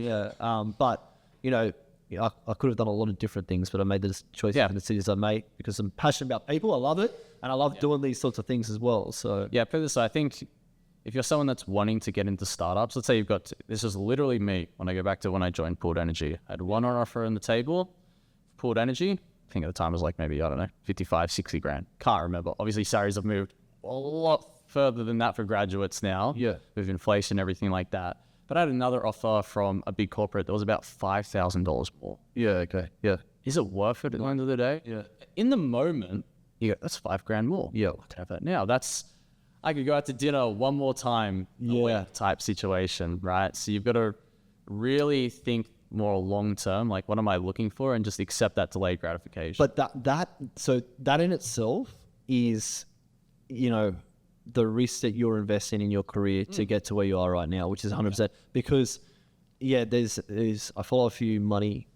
Yeah. But I could have done a lot of different things, but I made this choice in the cities I made because I'm passionate about people. I love it, and I love doing these sorts of things as well. So yeah, put this. I think if you're someone that's wanting to get into startups, let's say you've got this is literally me when I go back to when I joined Pooled Energy. I had one offer on the table, Pooled Energy. I think at the time it was like maybe, I don't know, 55, 60 grand. Can't remember. Obviously, salaries have moved a lot further than that for graduates now. Yeah. With inflation and everything like that. But I had another offer from a big corporate that was about $5,000 more. yeah, okay, yeah, Is it worth it at the end of the day? yeah, In the moment, you go, that's $5,000 more. Yeah. I could have that now. I could go out to dinner one more time a week type situation, right? So you've got to really think more long term, like what am I looking for, and just accept that delayed gratification. But that in itself is, the risk that you're investing in your career to get to where you are right now, which is 100%. Because I follow a few money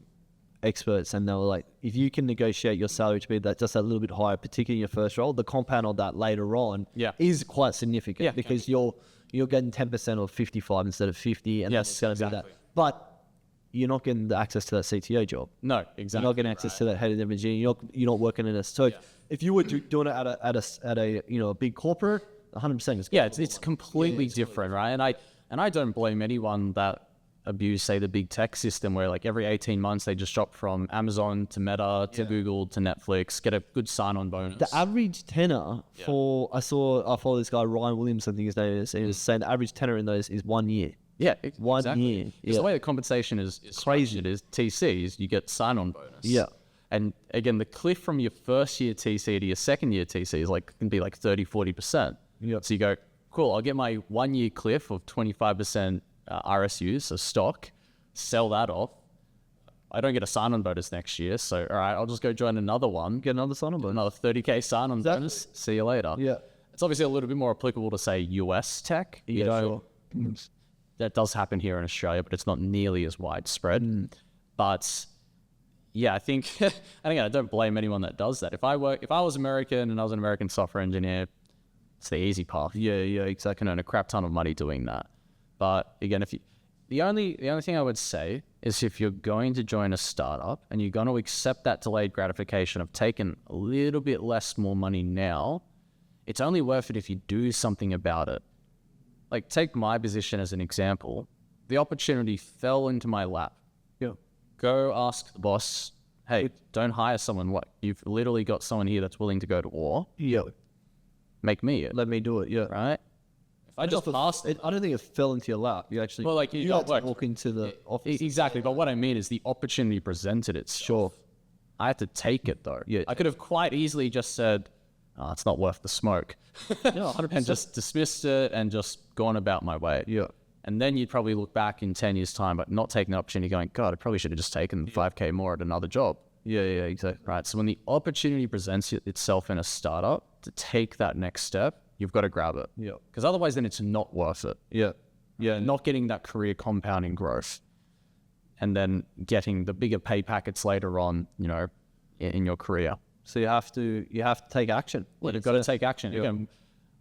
experts, and they were like, if you can negotiate your salary to be just a little bit higher, particularly in your first role, the compound on that later on is quite significant because you're getting 10% or 55 instead of 50, and it's going to be that. But you're not getting the access to that CTO job. No, exactly. You're not getting access to that head of engineering. You're not working in a. So if you were doing it at a big corporate, 100%. It's completely different, right? And I don't blame anyone that abuse, say, the big tech system where like every 18 months they just drop from Amazon to Meta to Google to Netflix, get a good sign-on bonus. The average tenor for I follow this guy Ryan Williams, I think his name is. He was saying the average tenor in those is 1 year. Yeah, one exactly. year. Because the way the compensation is crazy. It is TCs, you get sign-on bonus. Yeah. And again, the cliff from your first year TC to your second year TC is can be like 30, 40%. Yeah. So you go, cool, I'll get my 1 year cliff of 25% RSUs, so stock, sell that off. I don't get a sign-on bonus next year, so all right, I'll just go join another one, Get another sign-on bonus. another 30K sign-on bonus, see you later. Yeah. It's obviously a little bit more applicable to, say, US tech. Sure. That does happen here in Australia, but it's not nearly as widespread. But yeah, I think, and again, I don't blame anyone that does that. If I was American and I was an American software engineer, it's the easy path. Yeah, exactly. I can earn a crap ton of money doing that. But again, the only thing I would say is if you're going to join a startup and you're going to accept that delayed gratification of taking a little bit less more money now, it's only worth it if you do something about it. Like, take my position as an example. The opportunity fell into my lap. Yeah. Go ask the boss, hey, don't hire someone. What? You've literally got someone here that's willing to go to war. Yeah. Make me it. Let me do it. Yeah. Right? If I just passed it, I don't think it fell into your lap. You actually. well, like you had to walk into the office. Exactly. But what I mean is the opportunity presented itself. Sure. I had to take it though. Yeah. I could have quite easily just said, oh, it's not worth the smoke. Yeah, 100%. And just dismissed it and just gone about my way. Yeah. And then you'd probably look back in 10 years' time, but not taking the opportunity going, God, I probably should have just taken 5K more at another job. Yeah, exactly. Right. So when the opportunity presents itself in a startup to take that next step, you've got to grab it. Yeah. Because otherwise then it's not worth it. Yeah. Yeah. Not getting that career compounding growth and then getting the bigger pay packets later on, in your career. So you have to take action. You've got to take action. Yeah. Again,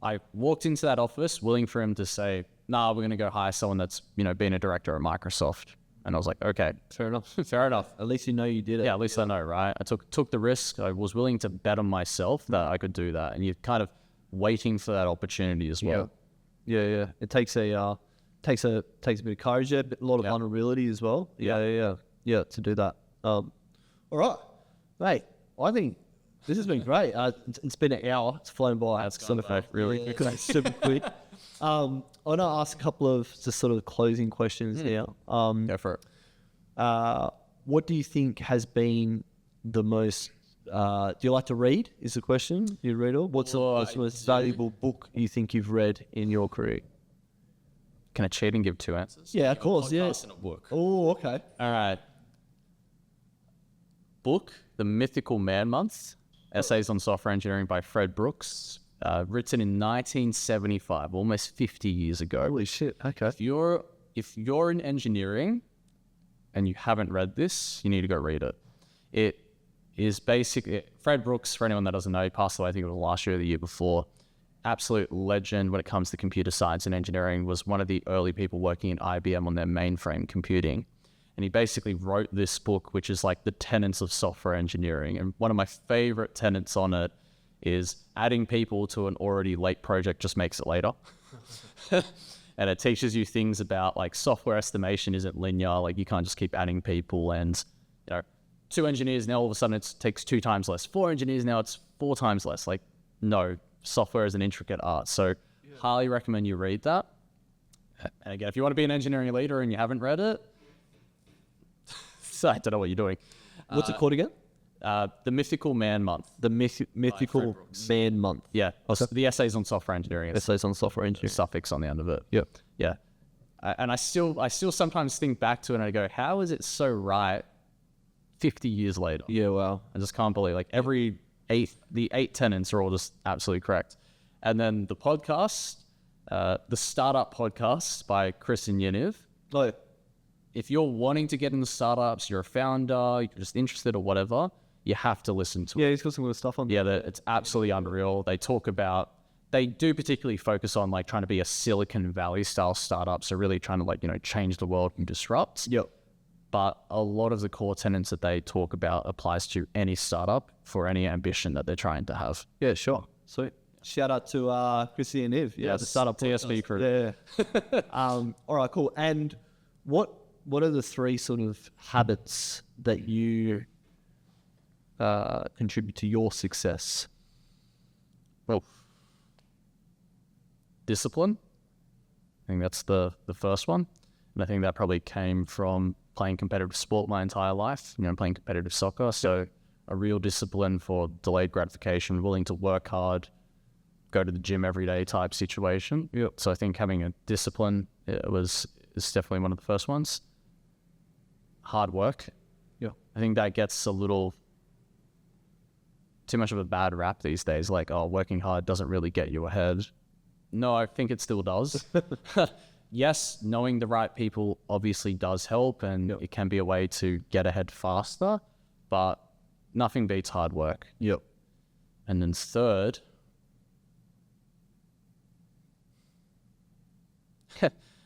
I walked into that office willing for him to say, nah, we're going to go hire someone that's, been a director at Microsoft. And I was like, okay, Fair enough. fair enough. At least you know you did it. Yeah, at least I know, right? I took the risk. I was willing to bet on myself that I could do that. And you're kind of waiting for that opportunity as well. Yeah. It takes a bit of courage, a lot of vulnerability as well. Yeah, to do that. All right, mate. I think this has been great. It's been an hour. It's flown by. That's gone by really quick. Super quick. I want to ask a couple of just sort of closing questions here. Go for it. What do you think has been the most? Do you like to read? Is the question. Do you read all? What's the most valuable book you think you've read in your career? Can I cheat and give two answers? Yeah, of course. Yeah. And a book. Oh, okay. All right. Book, The Mythical Man Month, Essays on Software Engineering by Fred Brooks. written in 1975, almost 50 years ago. Holy shit. Okay. If you're in engineering and you haven't read this, you need to go read it. It is basically Fred Brooks, for anyone that doesn't know, he passed away, I think it was last year or the year before. Absolute legend when it comes to computer science and engineering, was one of the early people working in IBM on their mainframe computing. And he basically wrote this book, which is like the tenets of software engineering. And one of my favorite tenets on it is adding people to an already late project just makes it later. And it teaches you things about like software estimation isn't linear. Like you can't just keep adding people and, 2 engineers now all of a sudden it takes 2 times less. 4 engineers now it's 4 times less. Like, no, software is an intricate art. So highly recommend you read that. And again, if you want to be an engineering leader and you haven't read it, so I don't know what you're doing. What's it called again? The Mythical Man Month. The Mythical Man Month. Yeah. Okay. The essays on software engineering. Essays on software engineering. Suffix on the end of it. Yep. Yeah. And I still sometimes think back to it and I go, how is it so right 50 years later? Yeah, wow. I just can't believe, like, the 8 tenets are all just absolutely correct. And then the podcast, the Startup Podcast by Chris and Yaniv. Oh, If you're wanting to get into startups, you're a founder, you're just interested or whatever, you have to listen to it. yeah, he's got some good stuff on. Yeah, it's absolutely unreal. They do particularly focus on like trying to be a Silicon Valley style startup. So really trying to like, change the world and disrupt. Yep. But a lot of the core tenets that they talk about applies to any startup for any ambition that they're trying to have. Yeah, sure. Sweet. Shout out to Chrissy and Niv. Yeah, Yes, the startup TSP podcast. crew. Yeah. All right, cool. And what are the 3 sort of habits that you contribute to your success? Well, discipline. I think that's the first one. And I think that probably came from playing competitive sport my entire life, playing competitive soccer. So a real discipline for delayed gratification, willing to work hard, go to the gym every day type situation. Yep. So I think having a discipline is definitely one of the first ones. Hard work. Yeah. I think that gets a little too much of a bad rap these days. Like, oh, working hard doesn't really get you ahead. No, I think it still does. Yes, knowing the right people obviously does help, and it can be a way to get ahead faster, but nothing beats hard work. Yep. And then third,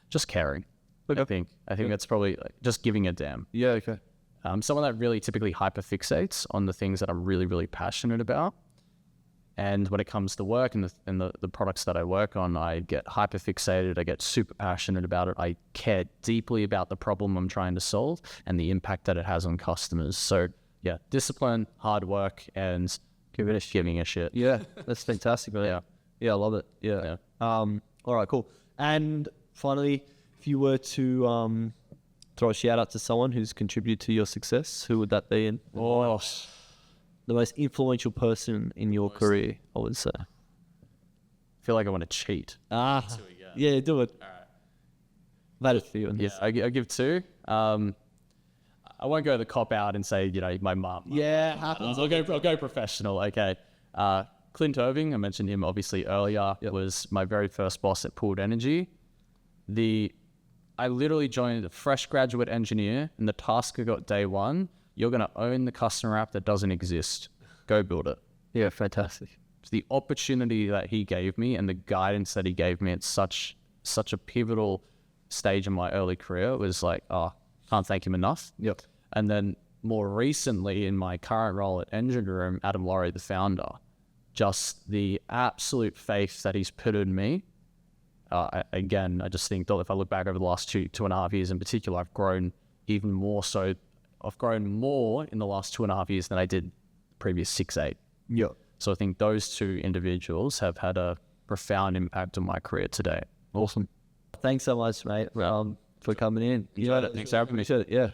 just caring. Okay. I think that's probably like just giving a damn. Yeah, okay. Someone that really typically hyperfixates on the things that I'm really, really passionate about. And when it comes to work and the products that I work on, I get hyperfixated. I get super passionate about it. I care deeply about the problem I'm trying to solve and the impact that it has on customers. So yeah, discipline, hard work, and giving a shit. Yeah, that's fantastic. Man. Yeah. Yeah, I love it. Yeah. All right, cool. And finally, if you were to throw a shout out to someone who's contributed to your success, who would that be? And Oh, the most influential person in your career, I would say. I feel like I want to cheat. Yeah, do it. All right. Made it for you. Yeah, I give 2. I won't go the cop out and say, my mum. Yeah, happens. I'll go professional. Okay. Clint Irving, I mentioned him obviously earlier, was my very first boss at Pooled Energy. I literally joined a fresh graduate engineer, and the task I got day 1, you're going to own the customer app that doesn't exist. Go build it. Yeah, fantastic. So the opportunity that he gave me and the guidance that he gave me at such a pivotal stage in my early career was like, can't thank him enough. Yep. And then more recently in my current role at EngineRoom, Adam Laurie, the founder, just the absolute faith that he's put in me. Again, I just think that if I look back over the last 2.5 years in particular, I've grown even more so. I've grown more in the last 2.5 years than I did the previous 6-8. Yeah. So I think those 2 individuals have had a profound impact on my career today. Awesome. Thanks so much, mate, for coming in. Enjoyed it. Thanks for having me. Yeah.